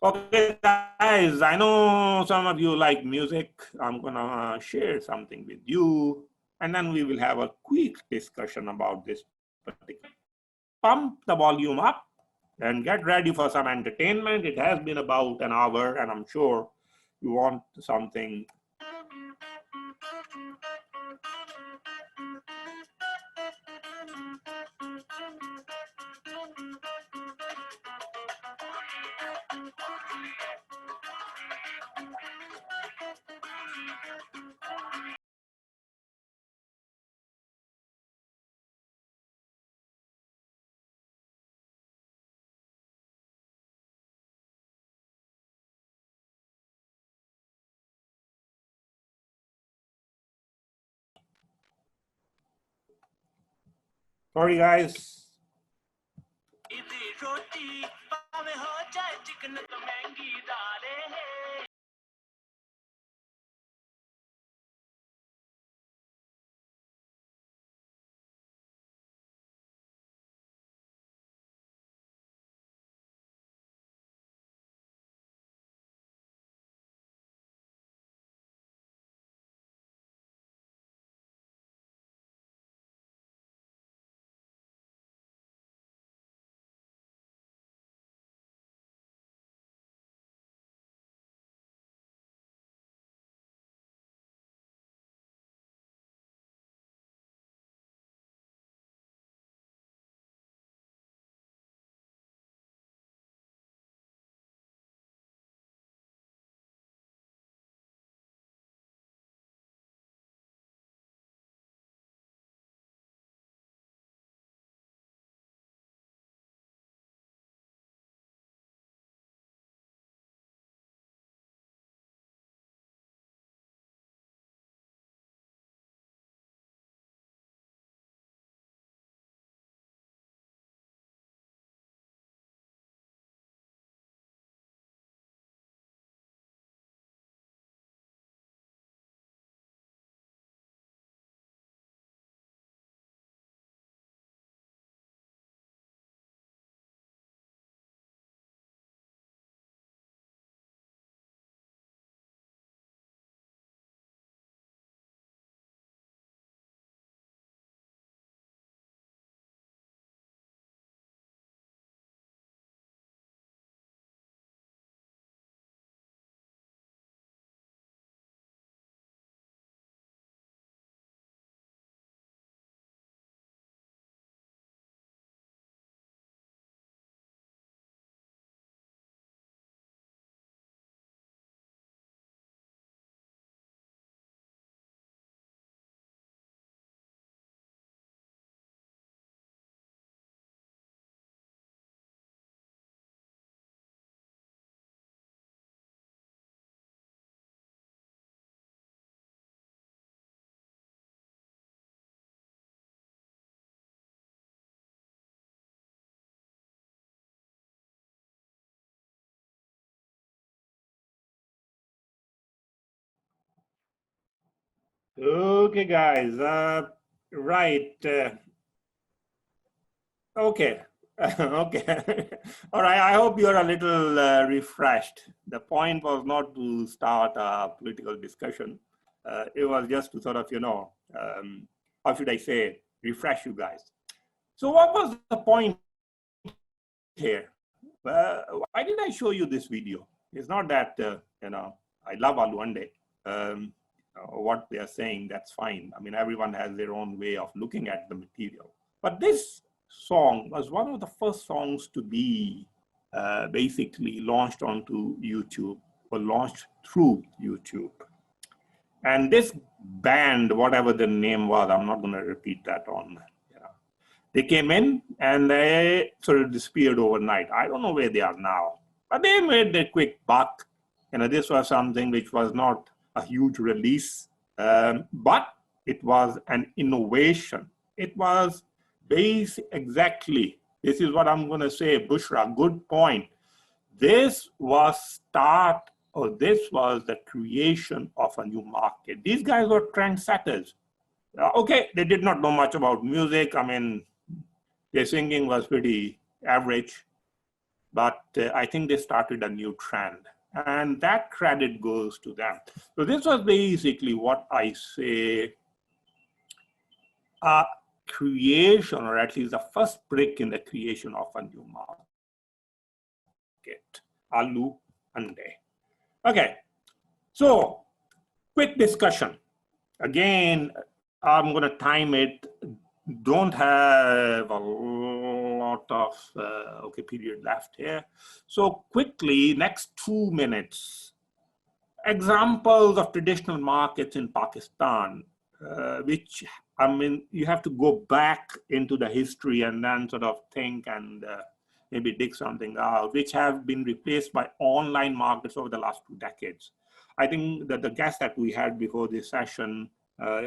Okay, guys, I know some of you like music. I'm gonna share something with you, and then we will have a quick discussion about this particular. Pump the volume up and get ready for some entertainment. It has been about an hour, and I'm sure you want something. Sorry, guys. Okay, guys. Right. Okay. Okay. All right. I hope you're a little refreshed. The point was not to start a political discussion. It was just to sort of, how should I say, refresh you guys. So what was the point here? Why did I show you this video? It's not that, I love Aluande. What they are saying, that's fine. I mean, everyone has their own way of looking at the material. But this song was one of the first songs to be basically launched onto YouTube or launched through YouTube. And this band, whatever the name was, I'm not going to repeat that on. They came in and they sort of disappeared overnight. I don't know where they are now, but they made their quick buck. This was something which was not a huge release, but it was an innovation. It was based exactly, this is what I'm going to say, Bushra, good point. This was start or this was the creation of a new market. These guys were trendsetters. Okay, they did not know much about music. I mean, their singing was pretty average, but I think they started a new trend, and that credit goes to them. So this was basically what I say, creation, or at least the first brick in the creation of a new market. Alu Ande. Okay, so quick discussion. Again, I'm going to time it. Don't have a lot of period left here. So quickly, next 2 minutes, examples of traditional markets in Pakistan, which, I mean, you have to go back into the history and then sort of think and maybe dig something out, which have been replaced by online markets over the last 2 decades. I think that the guest that we had before this session,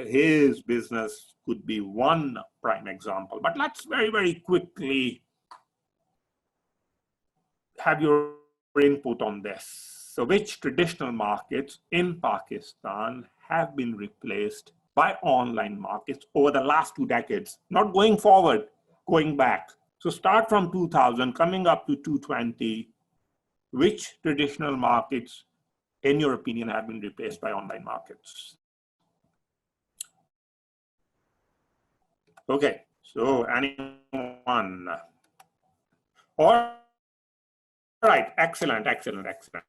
his business could be one prime example. But let's very, very quickly have your input on this. So which traditional markets in Pakistan have been replaced by online markets over the last 2 decades? Not going forward, going back. So start from 2000, coming up to 2020, which traditional markets, in your opinion, have been replaced by online markets? Okay, so anyone? All right, excellent.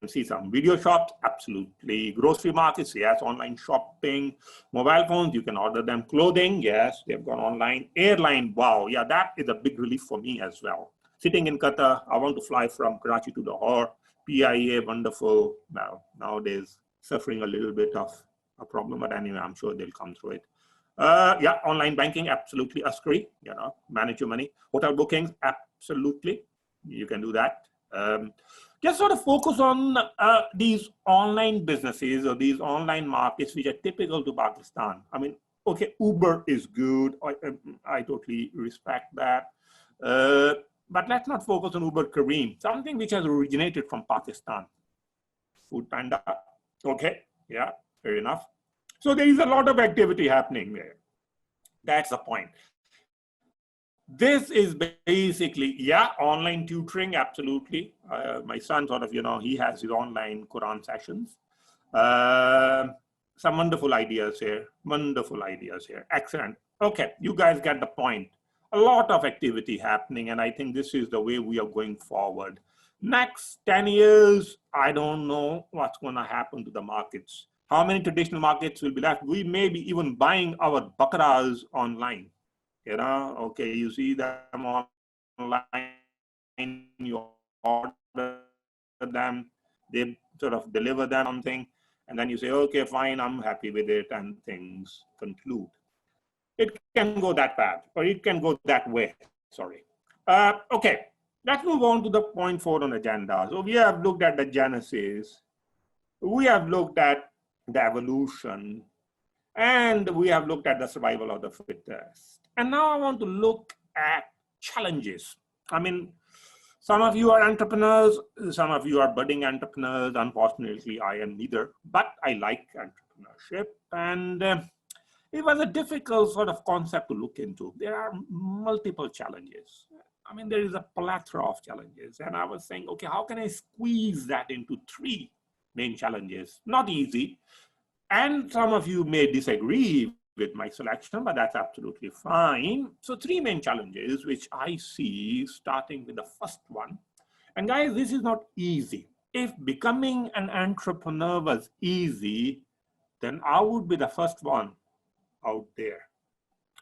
See some video shops, absolutely. Grocery markets, yes. Online shopping, mobile phones, you can order them. Clothing, yes, they've gone online. Airline, wow, yeah, that is a big relief for me as well. Sitting in Qatar, I want to fly from Karachi to Lahore. PIA, wonderful. Well, nowadays suffering a little bit of a problem, but anyway, I'm sure they'll come through it. Yeah, online banking, absolutely. Askari, you know, manage your money. Hotel bookings, absolutely, you can do that. Just sort of focus on these online businesses or these online markets which are typical to Pakistan. I mean, okay, Uber is good. I totally respect that. But let's not focus on Uber Khurram, something which has originated from Pakistan. Food Panda, okay, yeah, fair enough. So there is a lot of activity happening there. That's the point. This is basically, yeah, online tutoring, absolutely. My son sort of, you know, he has his online Quran sessions. Some wonderful ideas here, excellent. Okay, you guys get the point. A lot of activity happening, and I think this is the way we are going forward. Next 10 years, I don't know what's going to happen to the markets. How many traditional markets will be left? We may be even buying our bakaras online. You know, okay, you see them online, you order them, they sort of deliver them something, and then you say, okay, fine, I'm happy with it, and things conclude. It can go that bad, or it can go that way, sorry. Okay, let's move on to the point 4 on agenda. So we have looked at the genesis, we have looked at the evolution, and we have looked at the survival of the fittest. And now I want to look at challenges. I mean, some of you are entrepreneurs, some of you are budding entrepreneurs. Unfortunately, I am neither, but I like entrepreneurship. And it was a difficult sort of concept to look into. There are multiple challenges. I mean, there is a plethora of challenges. And I was saying, okay, how can I squeeze that into 3 main challenges? Not easy. And some of you may disagree with my selection, but that's absolutely fine. So 3 main challenges, which I see starting with the first one. And guys, this is not easy. If becoming an entrepreneur was easy, then I would be the first one out there.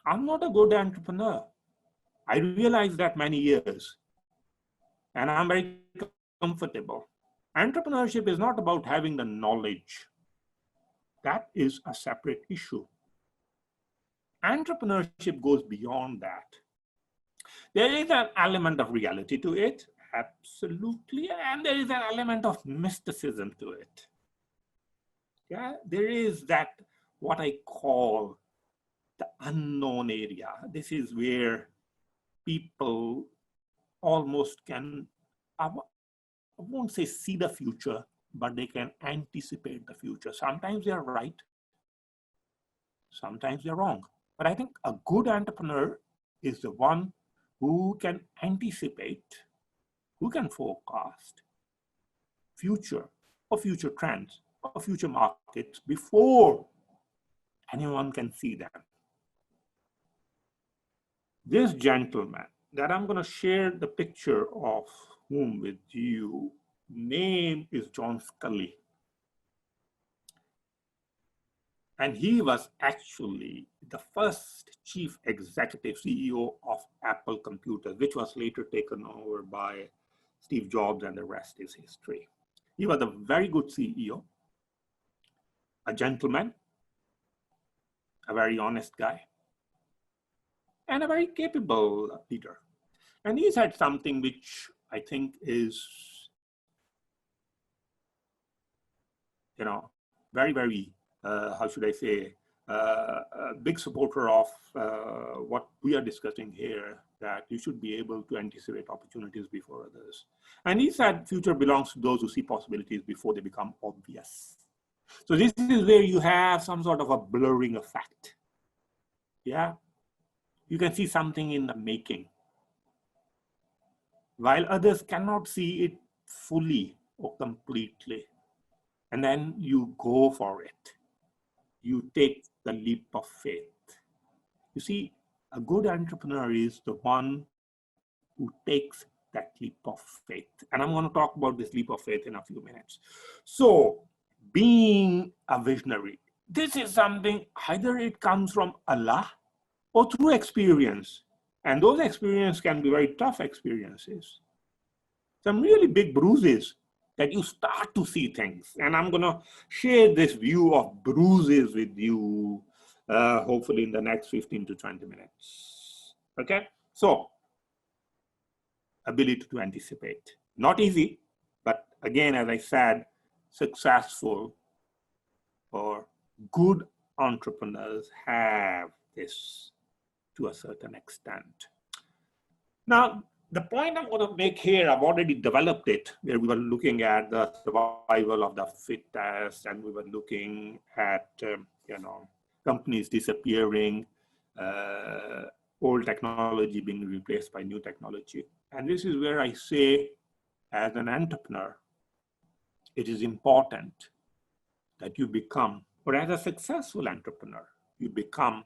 I'm not a good entrepreneur. I realized that many years, and I'm very comfortable. Entrepreneurship is not about having the knowledge. That is a separate issue. Entrepreneurship goes beyond that. There is an element of reality to it, absolutely, and there is an element of mysticism to it. Yeah, there is that, what I call the unknown area. This is where people almost can, I won't say see the future, but they can anticipate the future. Sometimes they are right, sometimes they're wrong. But I think a good entrepreneur is the one who can anticipate, who can forecast future or future trends or future markets before anyone can see them. This gentleman that I'm going to share the picture of whom with you, name is John Scully. And he was actually the first chief executive CEO of Apple Computers, which was later taken over by Steve Jobs, and the rest is history. He was a very good CEO, a gentleman, a very honest guy, and a very capable leader. And he said something which I think is, very, very, how should I say, a big supporter of what we are discussing here, that you should be able to anticipate opportunities before others. And he said, future belongs to those who see possibilities before they become obvious. So this is where you have some sort of a blurring effect. Yeah, you can see something in the making, while others cannot see it fully or completely. And then you go for it. You take the leap of faith. You see, a good entrepreneur is the one who takes that leap of faith. And I'm going to talk about this leap of faith in a few minutes. So, being a visionary, this is something, either it comes from Allah or through experience. And those experiences can be very tough experiences. Some really big bruises that you start to see things. And I'm going to share this view of bruises with you, hopefully in the next 15 to 20 minutes. Okay? So, ability to anticipate. Not easy, but again, as I said, successful or good entrepreneurs have this to a certain extent. Now, the point I'm going to make here, I've already developed it, where we were looking at the survival of the fittest, and we were looking at, companies disappearing, old technology being replaced by new technology. And this is where I say, as an entrepreneur, it is important that you become, or as a successful entrepreneur, you become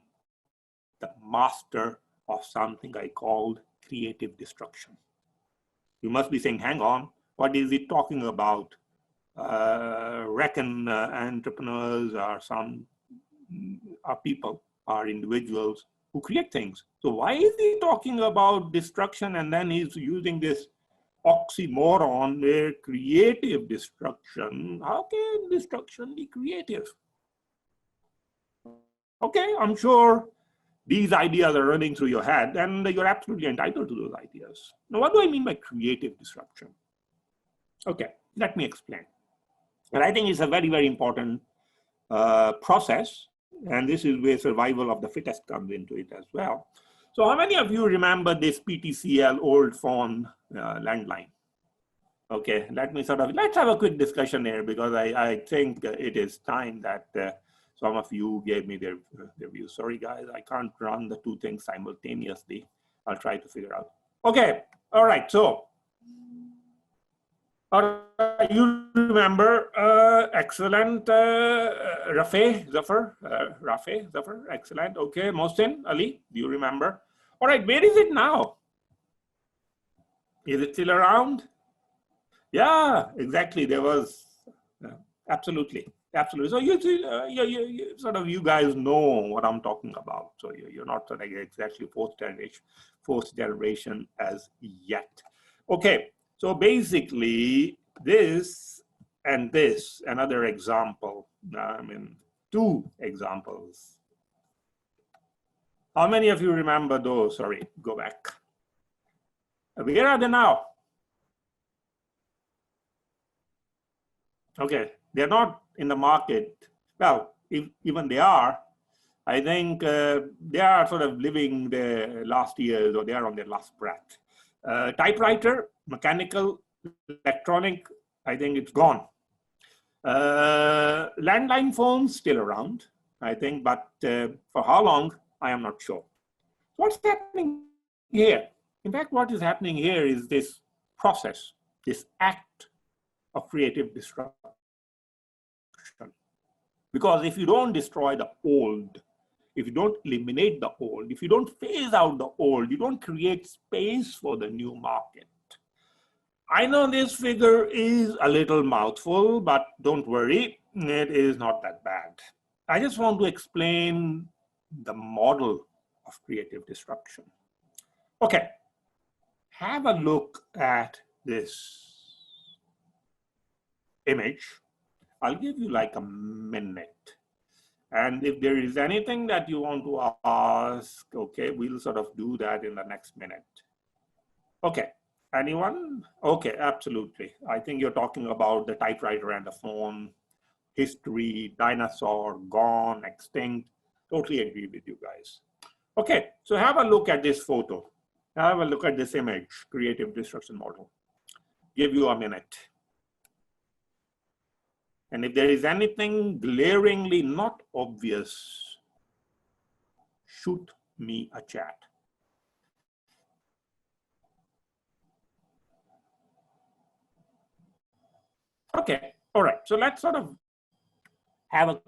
the master of something I called creative destruction. You must be saying, hang on, what is it talking about? Reckon entrepreneurs are people, are individuals who create things. So why is he talking about destruction, and then he's using this oxymoron where creative destruction? How can destruction be creative? Okay, I'm sure these ideas are running through your head, and you're absolutely entitled to those ideas. Now, what do I mean by creative disruption? Okay, let me explain. And I think it's a very, very important process, and this is where survival of the fittest comes into it as well. So how many of you remember this PTCL old phone landline? Okay, let's have a quick discussion here, because I think it is time that some of you gave me their views. Sorry, guys, I can't run the two things simultaneously. I'll try to figure out. Okay, all right, so you remember, excellent, Rafe, Zafar, excellent. Okay, Mohsin, Ali, do you remember? All right, where is it now? Is it still around? Yeah, exactly, there was, absolutely. Absolutely. So you sort of, you guys know what I'm talking about. So you're not sort of exactly fourth generation as yet. Okay. So basically, this and this, another example. I mean, two examples. How many of you remember those? Sorry, go back. Where are they now? Okay, they're not in the market. Well, even they are, I think they are sort of living their last years, or they are on their last breath. Typewriter, mechanical, electronic, I think it's gone. Landline phones still around, I think, but for how long, I am not sure. What's happening here? In fact, what is happening here is this process, this act of creative destruction. Because if you don't destroy the old, if you don't eliminate the old, if you don't phase out the old, you don't create space for the new market. I know this figure is a little mouthful, but don't worry, it is not that bad. I just want to explain the model of creative destruction. Okay, have a look at this image. I'll give you like a minute. And if there is anything that you want to ask, okay, we'll sort of do that in the next minute. Okay, anyone? Okay, absolutely. I think you're talking about the typewriter and the phone, history, dinosaur, gone, extinct. Totally agree with you guys. Okay, so have a look at this photo. Have a look at this image, creative destruction model. Give you a minute. And if there is anything glaringly not obvious, shoot me a chat. Okay, all right. So let's sort of have a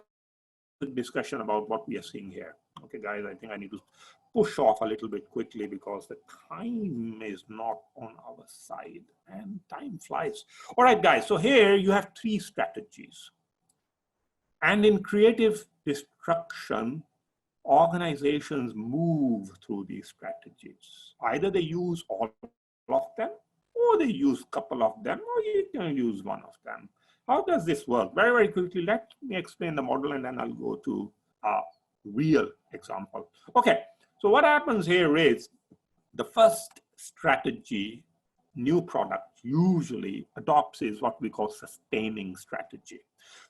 quick discussion about what we are seeing here. Okay, guys, I think I need to push off a little bit quickly because the time is not on our side and time flies. All right, guys, so here you have three strategies. And in creative destruction, organizations move through these strategies. Either they use all of them, or they use a couple of them, or you can use one of them. How does this work? Very, very quickly, let me explain the model and then I'll go to a real example. Okay, so what happens here is the first strategy new product usually adopts is what we call sustaining strategy.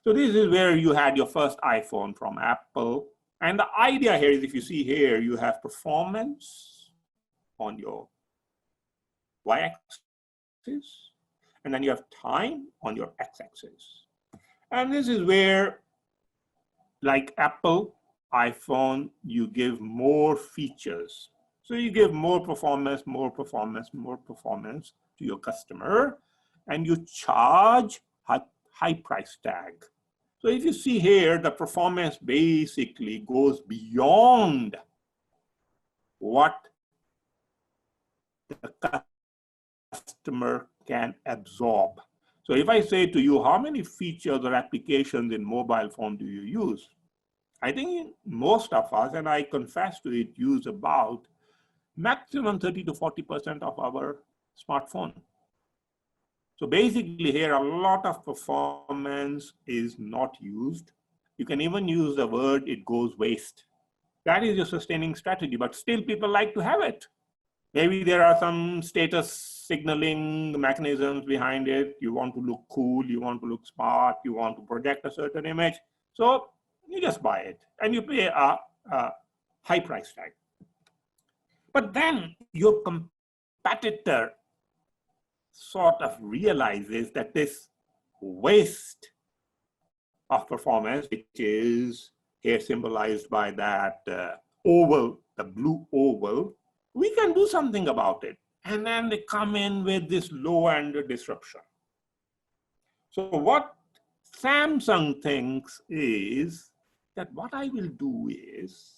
So this is where you had your first iPhone from Apple. And the idea here is, if you see here, you have performance on your y-axis, and then you have time on your x-axis. And this is where, like Apple, iPhone, you give more features. So you give more performance, more performance, more performance to your customer, and you charge a high price tag. So if you see here, the performance basically goes beyond what the customer can absorb. So if I say to you, how many features or applications in mobile phone do you use? I think most of us, and I confess to it, use about maximum 30 to 40% of our smartphone. So basically here, a lot of performance is not used. You can even use the word, it goes waste. That is your sustaining strategy, but still people like to have it. Maybe there are some status signaling mechanisms behind it. You want to look cool, you want to look smart, you want to project a certain image. So you just buy it and you pay a high price tag. But then your competitor sort of realizes that this waste of performance, which is here symbolized by that oval, the blue oval, we can do something about it. And then they come in with this low-end disruption. So what Samsung thinks is that what I will do is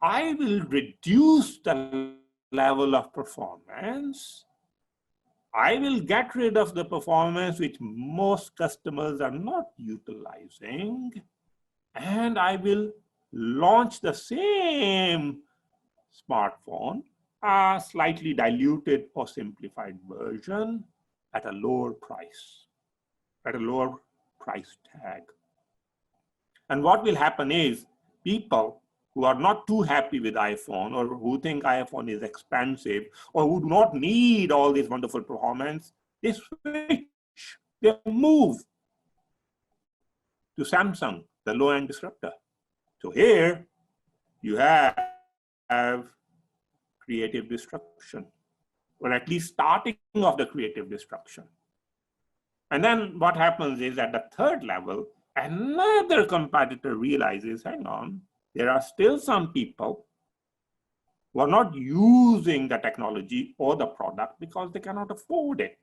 I will reduce the level of performance. I will get rid of the performance which most customers are not utilizing, and I will launch the same smartphone, a slightly diluted or simplified version at a lower price, at a lower price tag. And what will happen is people who are not too happy with iPhone, or who think iPhone is expensive, or who do not need all this wonderful performance, they switch, they move to Samsung, the low-end disruptor. So here you have creative destruction, or at least starting of the creative destruction. And then what happens is at the third level, another competitor realizes, hang on, there are still some people who are not using the technology or the product because they cannot afford it.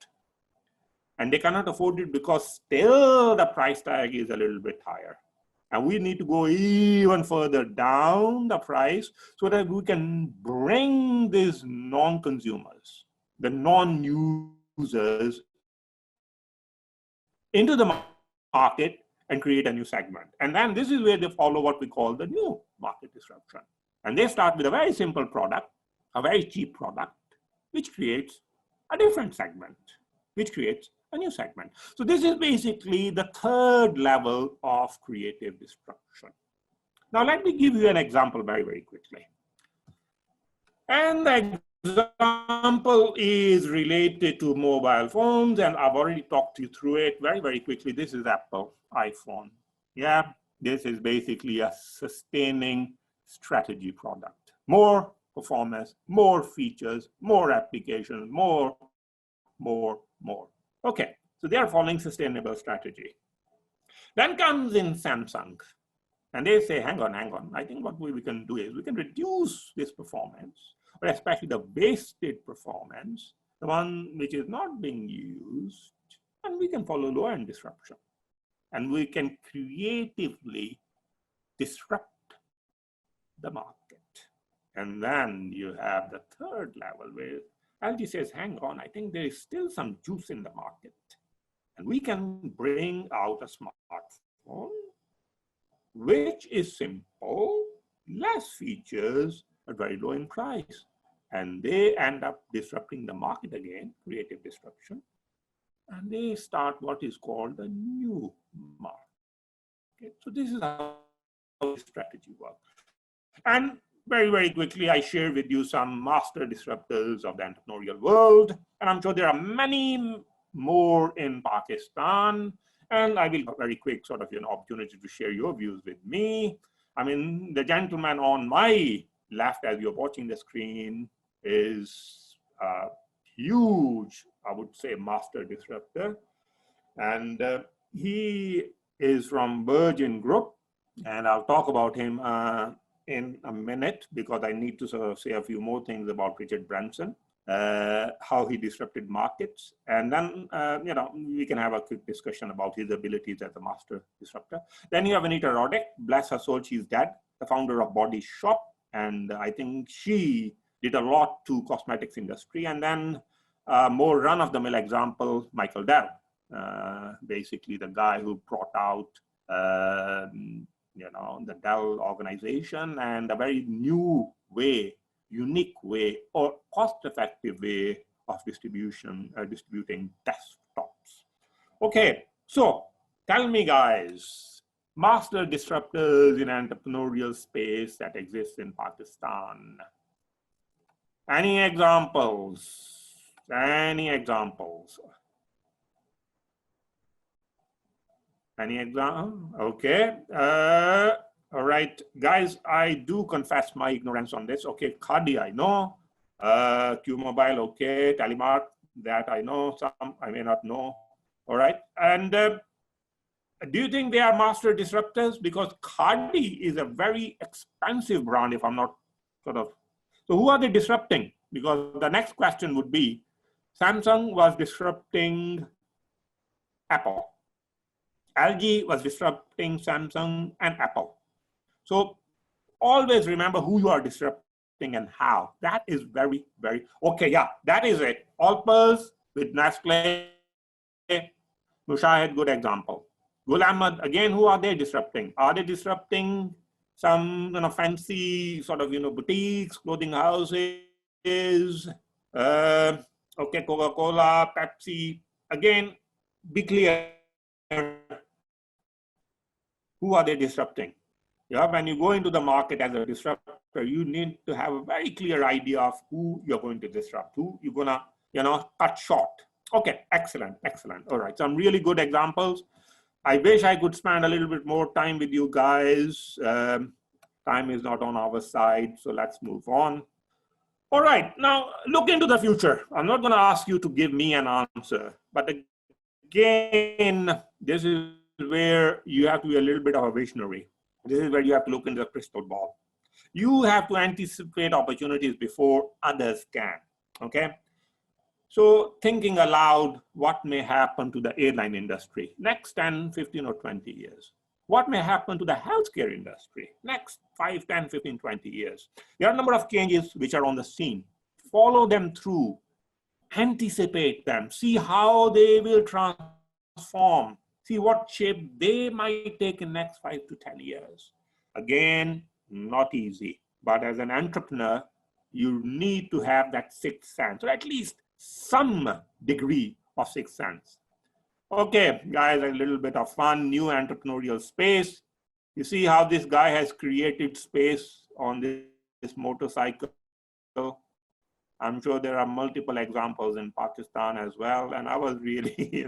And they cannot afford it because still the price tag is a little bit higher. And we need to go even further down the price so that we can bring these non-consumers, the non-users, into the market and create a new segment. And then this is where they follow what we call the new market disruption. And they start with a very simple product, a very cheap product, which creates a different segment, which creates a new segment. So this is basically the third level of creative disruption. Now let me give you an example very, very quickly. And the example is related to mobile phones, and I've already talked you through it very, very quickly. This is Apple iPhone. Yeah, this is basically a sustaining strategy product. More performance, more features, more applications, more. Okay, so they are following sustainable strategy. Then comes in Samsung, and they say, hang on. I think what we can do is we can reduce this performance, or especially the wasted performance, the one which is not being used, and we can follow low-end disruption. And we can creatively disrupt the market. And then you have the third level where LG says, hang on, I think there is still some juice in the market. And we can bring out a smartphone which is simple, less features, but very low in price. And they end up disrupting the market again, creative disruption. And they start what is called a new market. So this is how the strategy works. And very, very quickly, I share with you some master disruptors of the entrepreneurial world. And I'm sure there are many more in Pakistan. And I will have a very quick sort of opportunity to share your views with me. I mean, the gentleman on my left, as you're watching the screen, is a huge, I would say, master disruptor. And he is from Virgin Group. And I'll talk about him in a minute because I need to sort of say a few more things about Richard Branson, how he disrupted markets. And then, we can have a quick discussion about his abilities as a master disruptor. Then you have Anita Roddick, bless her soul, she's dead, the founder of Body Shop. And I think she did a lot to cosmetics industry. And then more run-of-the-mill example, Michael Dell, basically the guy who brought out the Dell organization and a very new way, unique way, or cost-effective way of distributing desktops. Okay, so tell me, guys, master disruptors in entrepreneurial space that exists in Pakistan. Any examples? Any examples? Any example? Okay. All right, guys, I do confess my ignorance on this. Okay, Khadi, I know. Q-Mobile, okay. Telemart, that I know. Some I may not know. All right. And do you think they are master disruptors? Because Khadi is a very expensive brand, if I'm not sort of. So who are they disrupting? Because the next question would be, Samsung was disrupting Apple. LG was disrupting Samsung and Apple. So always remember who you are disrupting and how. That is very, very, okay, yeah, that is it. Alpers with Nestle, Mushahid, good example. Gul Ahmad, again, who are they disrupting? Are they disrupting some fancy sort of boutiques, clothing houses? Okay, Coca-Cola, Pepsi. Again, be clear. Who are they disrupting? Yeah, when you go into the market as a disruptor, you need to have a very clear idea of who you're going to disrupt, who you're gonna, cut short. Okay, excellent, excellent. All right, some really good examples. I wish I could spend a little bit more time with you guys. Time is not on our side, so let's move on. All right, now look into the future. I'm not gonna ask you to give me an answer, but again, this is where you have to be a little bit of a visionary. This is where you have to look into the crystal ball. You have to anticipate opportunities before others can, okay? So thinking aloud, what may happen to the airline industry next 10, 15, or 20 years? What may happen to the healthcare industry next 5, 10, 15, 20 years? There are a number of changes which are on the scene. Follow them through, anticipate them, see how they will transform, see what shape they might take in next 5 to 10 years. Again, not easy, but as an entrepreneur, you need to have that sixth sense, or at least some degree of sixth sense. Okay, guys, a little bit of fun, new entrepreneurial space. You see how this guy has created space on this motorcycle. I'm sure there are multiple examples in Pakistan as well. And I was really,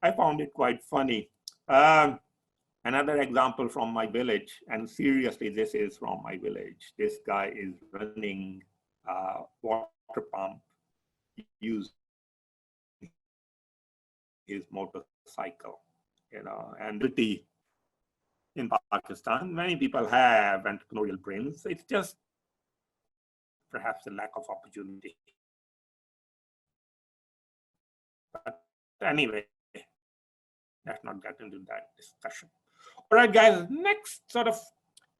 I found it quite funny. Another example from my village, and seriously, this is from my village. This guy is running a water pump using his motorcycle, and in Pakistan, many people have entrepreneurial brains. It's just perhaps a lack of opportunity. But anyway, let's not get into that discussion. All right, guys, next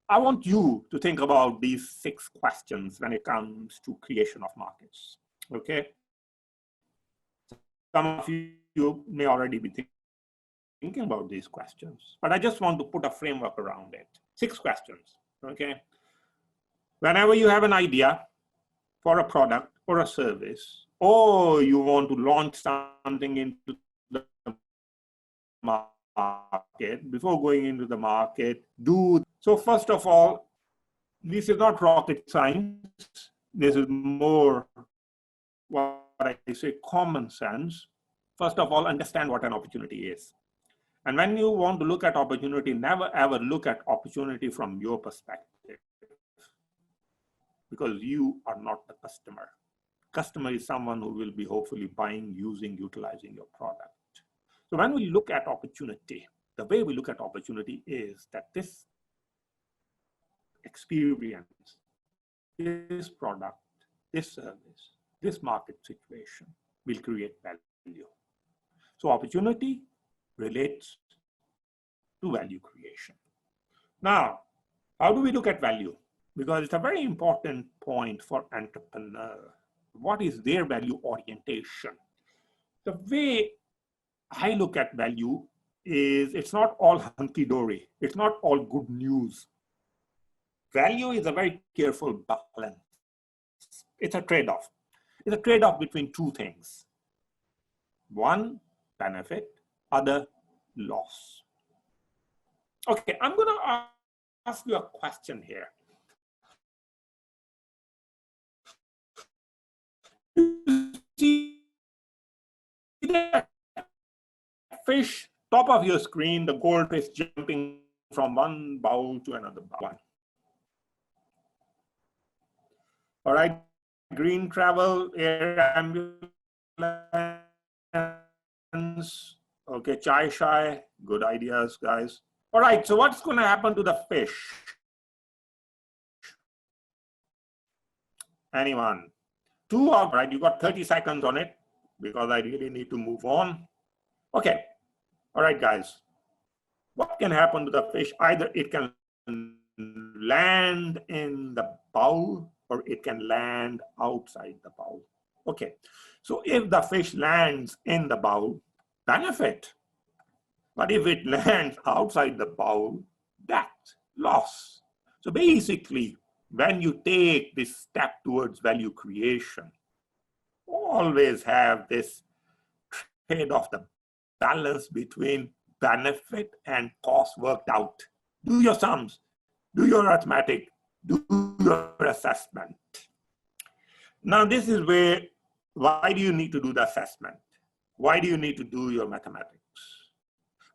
I want you to think about these 6 questions when it comes to creation of markets, okay? Some of you may already be thinking about these questions, but I just want to put a framework around it. 6 questions, okay? Whenever you have an idea for a product or a service, or you want to launch something into the market, before going into the market, so first of all, this is not rocket science. This is more what I say common sense. First of all, understand what an opportunity is. And when you want to look at opportunity, never ever look at opportunity from your perspective, because you are not the customer. Customer is someone who will be hopefully buying, using, utilizing your product. So when we look at opportunity, the way we look at opportunity is that this experience, this product, this service, this market situation will create value. So opportunity relates to value creation. Now, how do we look at value? Because it's a very important point for entrepreneur. What is their value orientation? The way I look at value is it's not all hunky-dory. It's not all good news. Value is a very careful balance. It's a trade-off. It's a trade-off between 2 things. One, benefit, other, loss. Okay, I'm going to ask you a question here. See that fish, top of your screen, the goldfish jumping from one bowl to another bowl. All right, green travel, air ambulance, okay, chai shy, good ideas, guys. All right, so what's going to happen to the fish? Anyone? 2 out, right? You got 30 seconds on it because I really need to move on. Okay, all right, guys. What can happen to the fish? Either it can land in the bowl or it can land outside the bowl. Okay, so if the fish lands in the bowl, benefit. But if it lands outside the bowl, that's loss. So basically, when you take this step towards value creation, always have this trade-off, the balance between benefit and cost worked out. Do your sums, do your arithmetic, do your assessment. Now, this is where, why do you need to do the assessment? Why do you need to do your mathematics?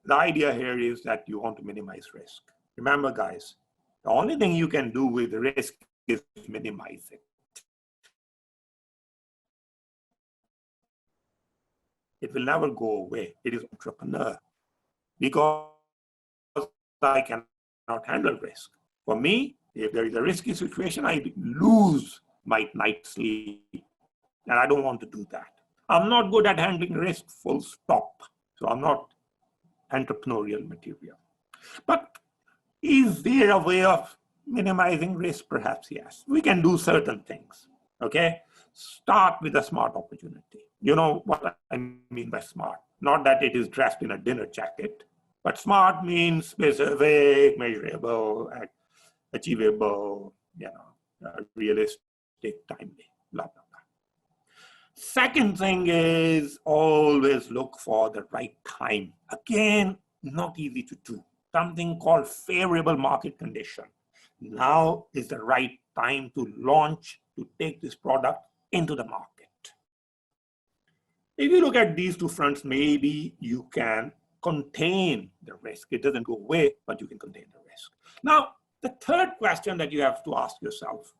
The idea here is that you want to minimize risk. Remember, guys, the only thing you can do with risk is minimize it. It will never go away. It is entrepreneur. Because I cannot handle risk. For me, if there is a risky situation, I lose my night's sleep. And I don't want to do that. I'm not good at handling risk, full stop. So I'm not entrepreneurial material. But is there a way of minimizing risk? Perhaps yes. We can do certain things. Okay? Start with a smart opportunity. You know what I mean by smart? Not that it is dressed in a dinner jacket, but smart means specific, measurable, achievable, realistic, timely, blah, blah, blah. Second thing is always look for the right time. Again, not easy to do. Something called favorable market condition. Now is the right time to launch, to take this product into the market. If you look at these two fronts, maybe you can contain the risk. It doesn't go away, but you can contain the risk. Now, the third question that you have to ask yourself,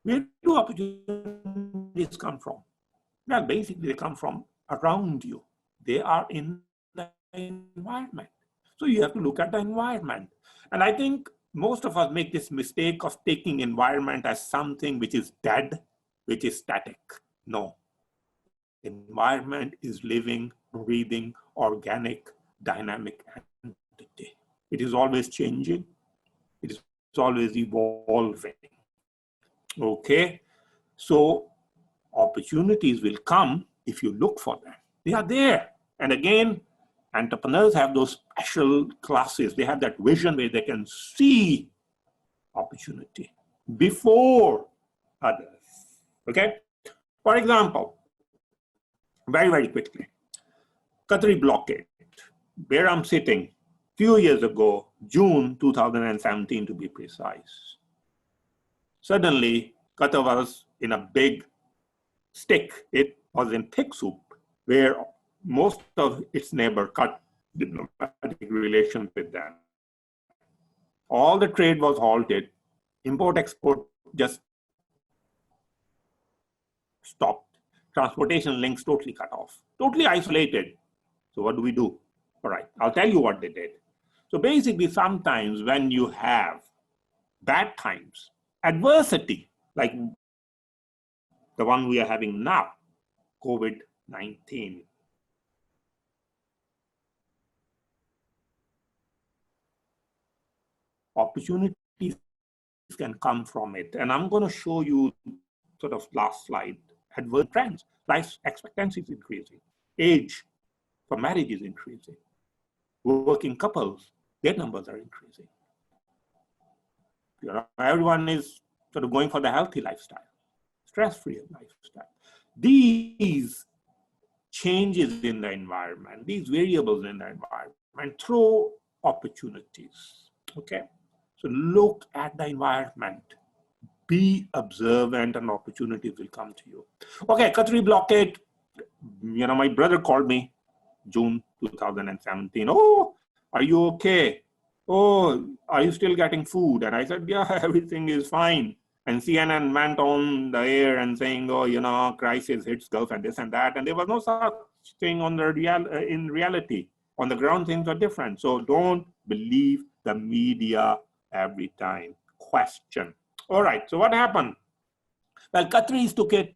where do opportunities come from? Well, basically, they come from around you. They are in the environment. So you have to look at the environment. And I think most of us make this mistake of taking environment as something which is dead, which is static. No. Environment is living, breathing, organic, dynamic entity. It is always changing. It is always evolving. Okay? So opportunities will come if you look for them. They are there. And again, entrepreneurs have those special classes. They have that vision where they can see opportunity before others. Okay? For example, very, very quickly, Qatari blockade, where I'm sitting, few years ago, June 2017 to be precise. Suddenly, Qatar was in a big stick. It was in thick soup, where most of its neighbor cut diplomatic relations with them. All the trade was halted. Import-export just stopped. Transportation links totally cut off, totally isolated. So what do we do? All right, I'll tell you what they did. So basically, sometimes when you have bad times, adversity, like the one we are having now, COVID-19, opportunities can come from it. And I'm going to show you sort of last slide, adverse trends. Life expectancy is increasing. Age for marriage is increasing. Working couples, their numbers are increasing. Everyone is sort of going for the healthy lifestyle, stress-free lifestyle. These changes in the environment, these variables in the environment throw opportunities, okay? So look at the environment, be observant, and opportunities will come to you. Okay, Qatari blockade, my brother called me June 2017. Oh, are you okay? Oh, are you still getting food? And I said, yeah, everything is fine. And CNN went on the air and saying, oh, crisis hits Gulf and this and that. And there was no such thing on the in reality. On the ground, things are different. So don't believe the media every time. Question. All right, so what happened? Well, Qataris took it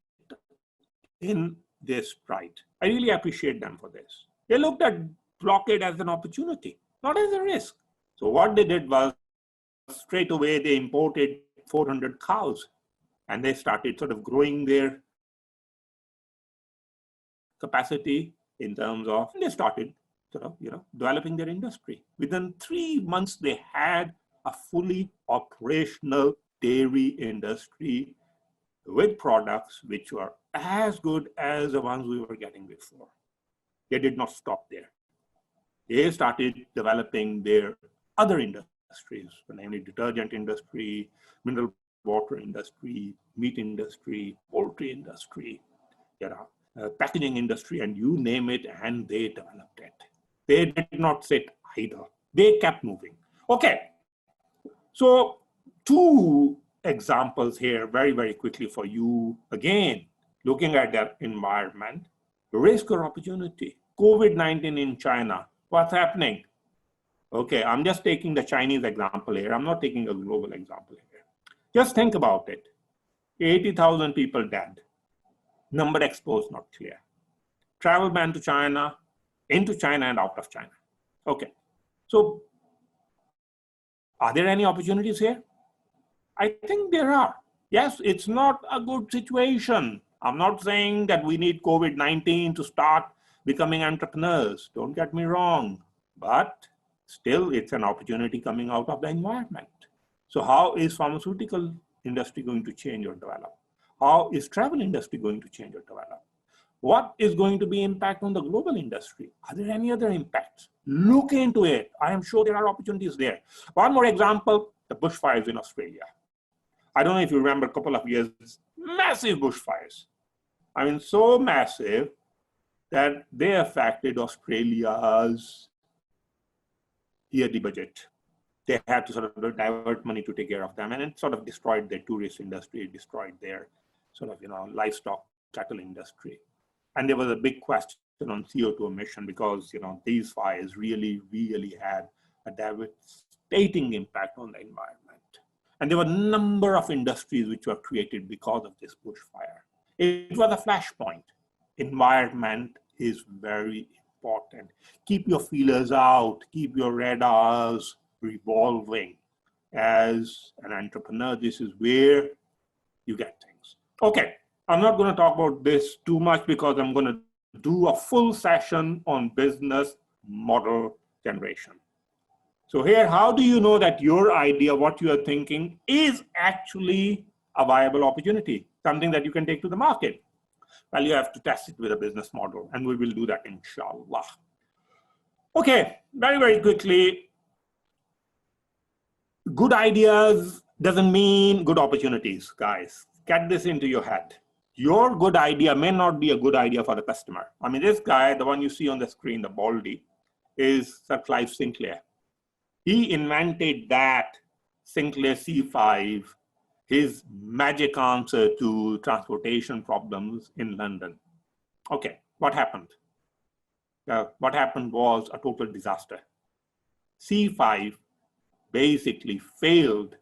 in their stride. I really appreciate them for this. They looked at blockade as an opportunity, not as a risk. So what they did was straight away they imported 400 cows and they started sort of growing their capacity in terms of, they started sort of, developing their industry. Within 3 months, they had a fully operational dairy industry with products which were as good as the ones we were getting before. They did not stop there. They started developing their other industries, namely detergent industry, mineral water industry, meat industry, poultry industry, packaging industry, and you name it, and they developed it. They did not sit idle. They kept moving. Okay, so 2 examples here very, very quickly for you. Again, looking at that environment, Risk or opportunity? COVID-19 in China, what's happening? Okay, I'm just taking the Chinese example here. I'm not taking a global example here. Just think about it. 80,000 people dead. Number exposed, not clear. Travel ban to China, into China and out of China. Okay, so are there any opportunities here? I think there are. Yes, it's not a good situation. I'm not saying that we need COVID-19 to start becoming entrepreneurs. Don't get me wrong, but still it's an opportunity coming out of the environment. So how is pharmaceutical industry going to change or develop? How is travel industry going to change or develop? What is going to be impact on the global industry? Are there any other impacts? Look into it. I am sure there are opportunities there. One more example, the bushfires in Australia. I don't know if you remember a couple of years, massive bushfires. I mean, so massive that they affected Australia's yearly budget. They had to sort of divert money to take care of them, and it sort of destroyed their tourist industry, it destroyed their sort of, livestock cattle industry. And there was a big question on CO2 emission because, these fires really, really had a devastating impact on the environment. And there were a number of industries which were created because of this bushfire. It was a flashpoint. Environment is very important. Keep your feelers out, keep your radars revolving. As an entrepreneur, this is where you get things. Okay, I'm not going to talk about this too much because I'm going to do a full session on business model generation. So here, how do you know that your idea, what you are thinking, is actually a viable opportunity, something that you can take to the market? Well, you have to test it with a business model, and we will do that, inshallah. Okay, very, very quickly. Good ideas doesn't mean good opportunities, guys. Get this into your head. Your good idea may not be a good idea for the customer. I mean, this guy, the one you see on the screen, the baldy, is Sir Clive Sinclair. He invented that Sinclair C5, his magic answer to transportation problems in London. Okay, what happened? What happened was a total disaster. C5 basically failed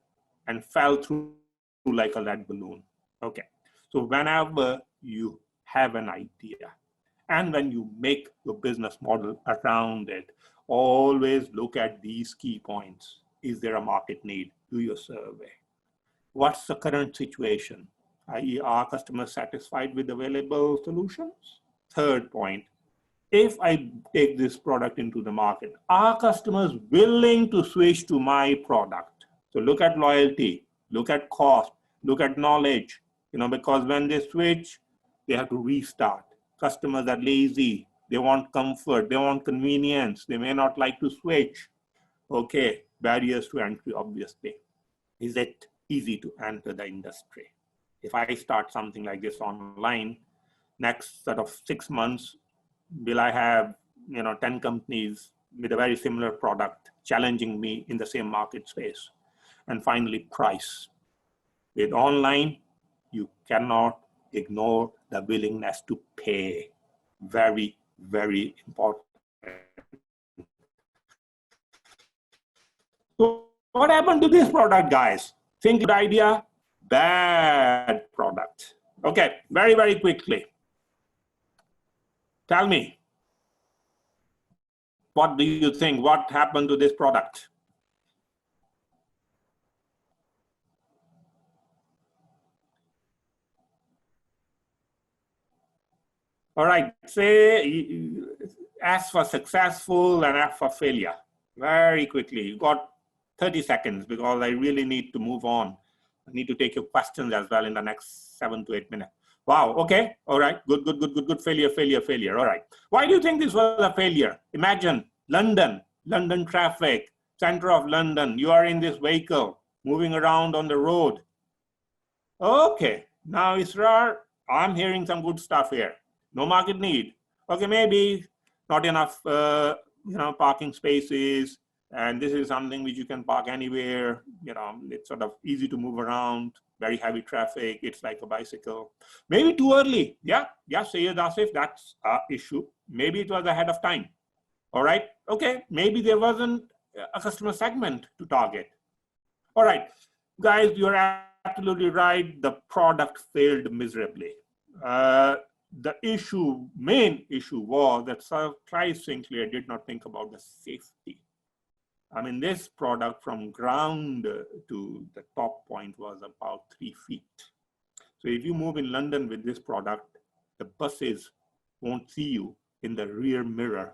and fell through like a lead balloon. Okay, so whenever you have an idea and when you make your business model around it, always look at these key points. Is there a market need? Do your survey. What's the current situation? i.e., are customers satisfied with available solutions? Third point, if I take this product into the market, are customers willing to switch to my product? So look at loyalty, look at cost, look at knowledge, because when they switch, they have to restart. Customers are lazy. They want comfort, they want convenience, they may not like to switch. Okay, barriers to entry, obviously. Is it easy to enter the industry? If I start something like this online, next sort of 6 months, will I have 10 companies with a very similar product challenging me in the same market space? And finally, price. With online, you cannot ignore the willingness to pay. Very, very important. So what happened to this product, guys? Think good idea, bad product. Okay, very, very quickly. Tell me, what do you think? What happened to this product? All right, say S for successful and F for failure. Very quickly, you got 30 seconds because I really need to move on. I need to take your questions as well in the next 7 to 8 minutes. Wow, okay, all right, good, failure, failure, failure, all right. Why do you think this was a failure? Imagine London traffic, center of London, you are in this vehicle, moving around on the road. Okay, now Israr, I'm hearing some good stuff here. No market need. Okay, maybe not enough parking spaces, and this is something which you can park anywhere. It's sort of easy to move around, very heavy traffic. It's like a bicycle. Maybe too early. Yeah, Sayyid Asif, that's an issue. Maybe it was ahead of time. All right. Okay. Maybe there wasn't a customer segment to target. All right, guys, you're absolutely right. The product failed miserably. The main issue was that Sharif Sinclair did not think about the safety. I mean, this product from ground to the top point was about 3 feet. So if you move in London with this product, the buses won't see you in the rear mirror.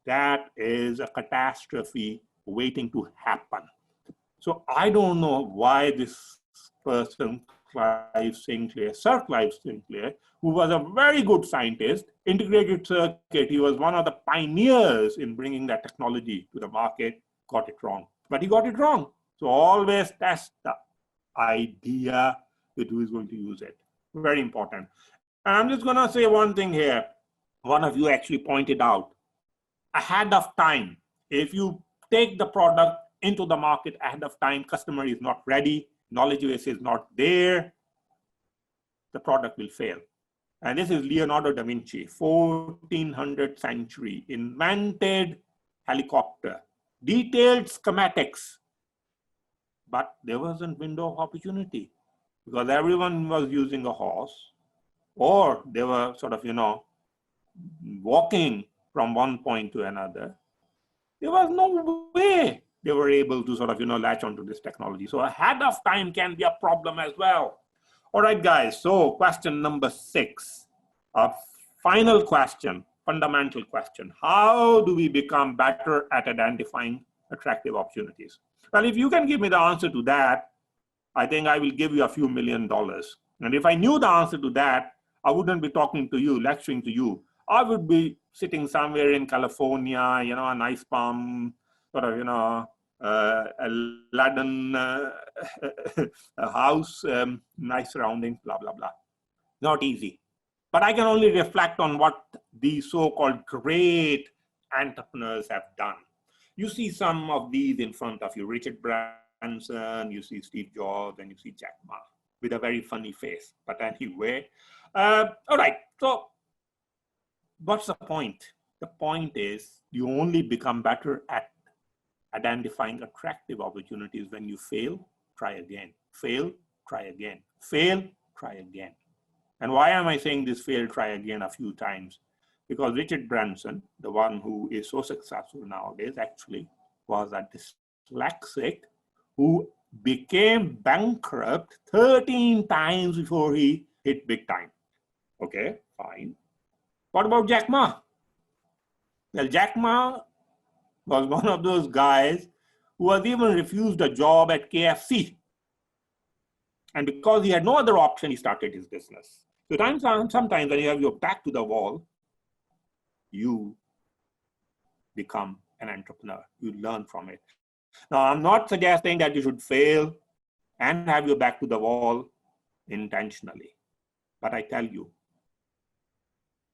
That is a catastrophe waiting to happen. So I don't know why this person, Sir Clive Sinclair, who was a very good scientist, integrated circuit, he was one of the pioneers in bringing that technology to the market, got it wrong. But he got it wrong. So always test the idea with who is going to use it. Very important. And I'm just gonna say one thing here. One of you actually pointed out, ahead of time, if you take the product into the market ahead of time, customer is not ready, knowledge base is not there, the product will fail. And this is Leonardo da Vinci, 1400th century, invented helicopter, detailed schematics, but there wasn't window of opportunity because everyone was using a horse, or they were sort of, walking from one point to another. There was no way they were able to sort of, latch onto this technology. So ahead of time can be a problem as well. All right, guys. So question number 6, a final question, fundamental question. How do we become better at identifying attractive opportunities? Well, if you can give me the answer to that, I think I will give you a few $1 million. And if I knew the answer to that, I wouldn't be talking to you, lecturing to you. I would be sitting somewhere in California, a nice palm, sort of, a Laden a house, nice surroundings, blah, blah, blah. Not easy. But I can only reflect on what these so-called great entrepreneurs have done. You see some of these in front of you, Richard Branson, you see Steve Jobs, and you see Jack Ma with a very funny face. But anyway, all right, so what's the point? The point is you only become better at identifying attractive opportunities when you fail, try again, fail, try again, fail, try again. And why am I saying this fail, try again a few times? Because Richard Branson, the one who is so successful nowadays, actually was a dyslexic who became bankrupt 13 times before he hit big time. Okay, fine. What about Jack Ma? Well, Jack Ma was one of those guys who was even refused a job at KFC. And because he had no other option, he started his business. So sometimes when you have your back to the wall, you become an entrepreneur. You learn from it. Now, I'm not suggesting that you should fail and have your back to the wall intentionally. But I tell you,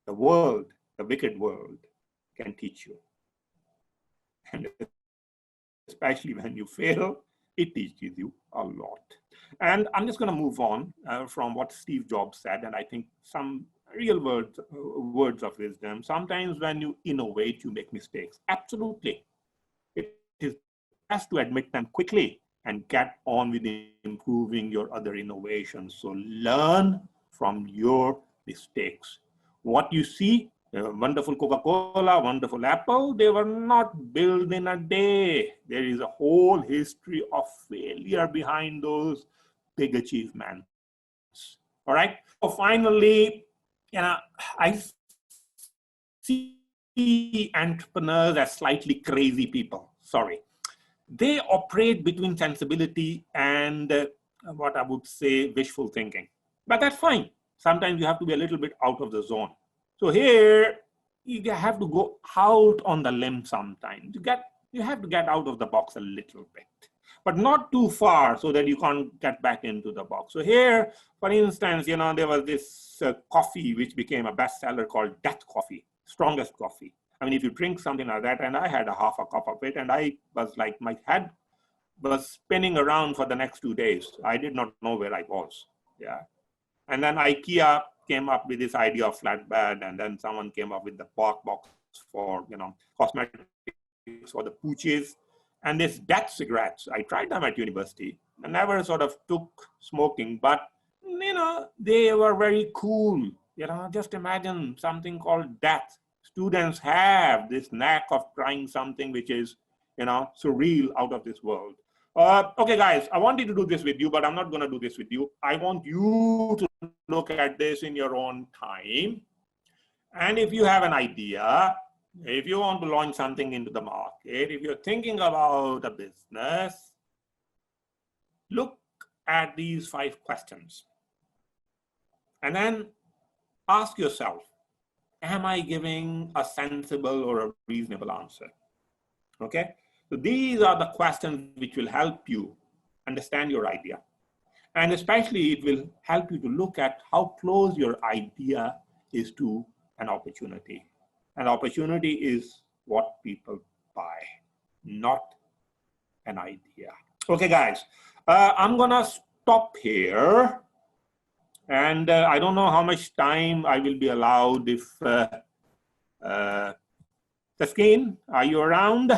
the world, the wicked world, can teach you. And especially when you fail, it teaches you a lot. And I'm just going to move on from what Steve Jobs said, and I think some real words of wisdom. Sometimes when you innovate, you make mistakes. Absolutely. It is best to admit them quickly and get on with improving your other innovations. So learn from your mistakes. What you see, wonderful Coca-Cola, wonderful Apple, they were not built in a day. There is a whole history of failure behind those big achievements. All right. So finally, I see entrepreneurs as slightly crazy people. Sorry. They operate between sensibility and what I would say wishful thinking. But that's fine. Sometimes you have to be a little bit out of the zone. So here, you have to go out on the limb sometimes. You have to get out of the box a little bit, but not too far so that you can't get back into the box. So here, for instance, there was this coffee which became a bestseller called Death Coffee, strongest coffee. I mean, if you drink something like that, and I had a half a cup of it, and I was like, my head was spinning around for the next 2 days. I did not know where I was. Yeah. And then IKEA came up with this idea of flatbed, and then someone came up with the box for, cosmetics for the pooches, and this death cigarettes. I tried them at university. I never sort of took smoking, but they were very cool. Just imagine something called death. Students have this knack of trying something which is, surreal, out of this world. Okay, guys, I wanted to do this with you, but I'm not going to do this with you. I want you to look at this in your own time. And if you have an idea, if you want to launch something into the market, if you're thinking about a business, look at these 5 questions. And then ask yourself, am I giving a sensible or a reasonable answer? Okay, so these are the questions which will help you understand your idea. And especially it will help you to look at how close your idea is to an opportunity. An opportunity is what people buy, not an idea. Okay, guys, I'm gonna stop here. And I don't know how much time I will be allowed. If Taskeen, are you around?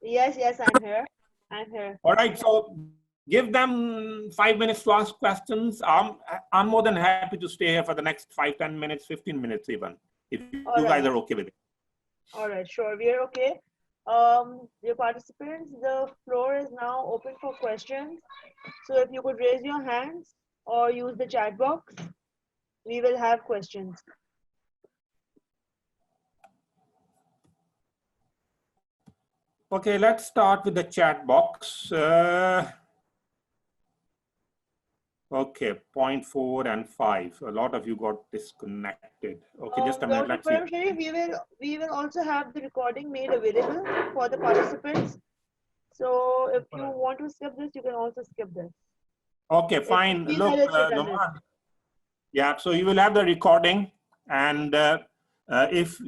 Yes, I'm here. I'm here. All right, so give them 5 minutes to ask questions. I'm more than happy to stay here for the next 5, 10 minutes, 15 minutes even, if you guys are okay with it. All right, sure, we are okay. Dear participants, the floor is now open for questions. So if you could raise your hands or use the chat box, we will have questions. Okay, let's start with the chat box. Okay, 0.4 and 5. A lot of you got disconnected. Okay, just a minute. Let's see. Sharif, we will also have the recording made available for the participants. So if you want to skip this, you can also skip this. Okay, fine. Look, yeah. So you will have the recording, and if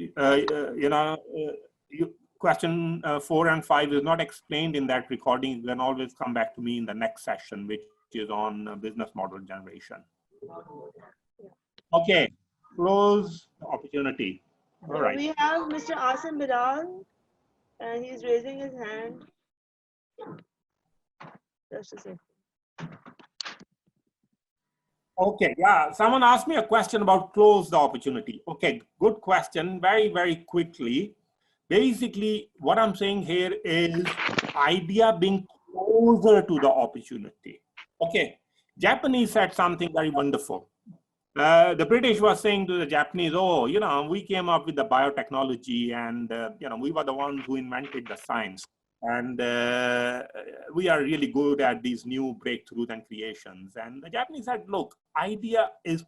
question 4 and 5 is not explained in that recording, you can always come back to me in the next session, which is on business model generation. Okay, close opportunity. All right. We have Mr. Asim Bilal, and he's raising his hand. Just a second. Okay, yeah. Someone asked me a question about close the opportunity. Okay, good question. Very, very quickly. Basically, what I'm saying here is idea being closer to the opportunity. Okay, Japanese said something very wonderful. The British was saying to the Japanese, oh, we came up with the biotechnology, and we were the ones who invented the science. And we are really good at these new breakthroughs and creations. And the Japanese said, look, idea is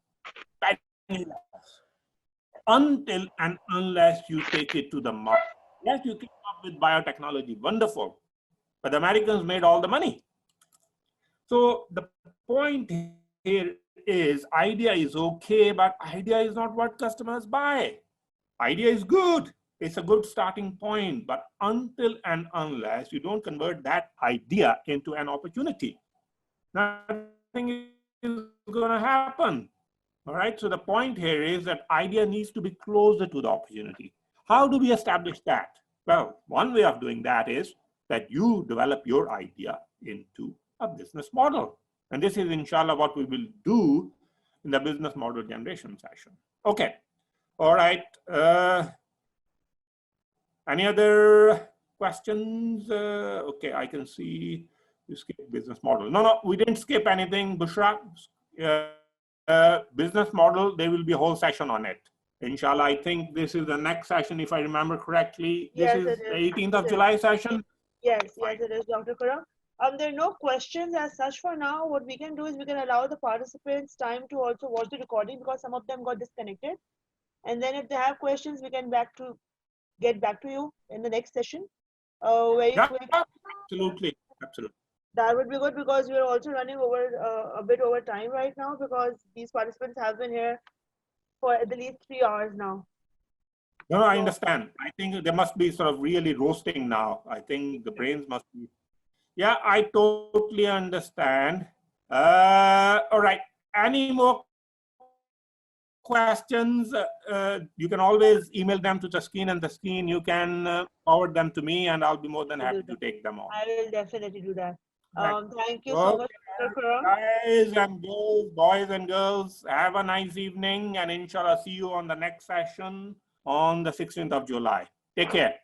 until and unless you take it to the market. Yes, you came up with biotechnology, wonderful. But the Americans made all the money. So the point here is idea is okay, but idea is not what customers buy. Idea is good. It's a good starting point, but until and unless you don't convert that idea into an opportunity, nothing is going to happen. All right. So the point here is that idea needs to be closer to the opportunity. How do we establish that? Well, one way of doing that is that you develop your idea into a business model. And this is, inshallah, what we will do in the business model generation session. Okay. All right. Any other questions? Okay, I can see you skipped business model. No, we didn't skip anything, Bushra. Business model, there will be a whole session on it. Inshallah, I think this is the next session, if I remember correctly. This is the 18th of July session? Yes, it is, Dr. Khurram. There are no questions as such for now. What we can do is we can allow the participants time to also watch the recording, because some of them got disconnected. And then if they have questions, we can get back to you in the next session. Very quick. Absolutely. That would be good, because we are also running over a bit over time right now, because these participants have been here for at least 3 hours now. No, I understand. I think there must be sort of really roasting now. I think the brains must be Yeah, I totally understand. All right. Any more questions? You can always email them to Taskeen, and Taskeen, you can forward them to me, and I'll be more than I'll do happy to that. take them on. I will definitely do that. Right. Thank you so much, Dr. Khurram. Guys and girls, boys and girls, have a nice evening, and inshallah see you on the next session on the 16th of July. Take care.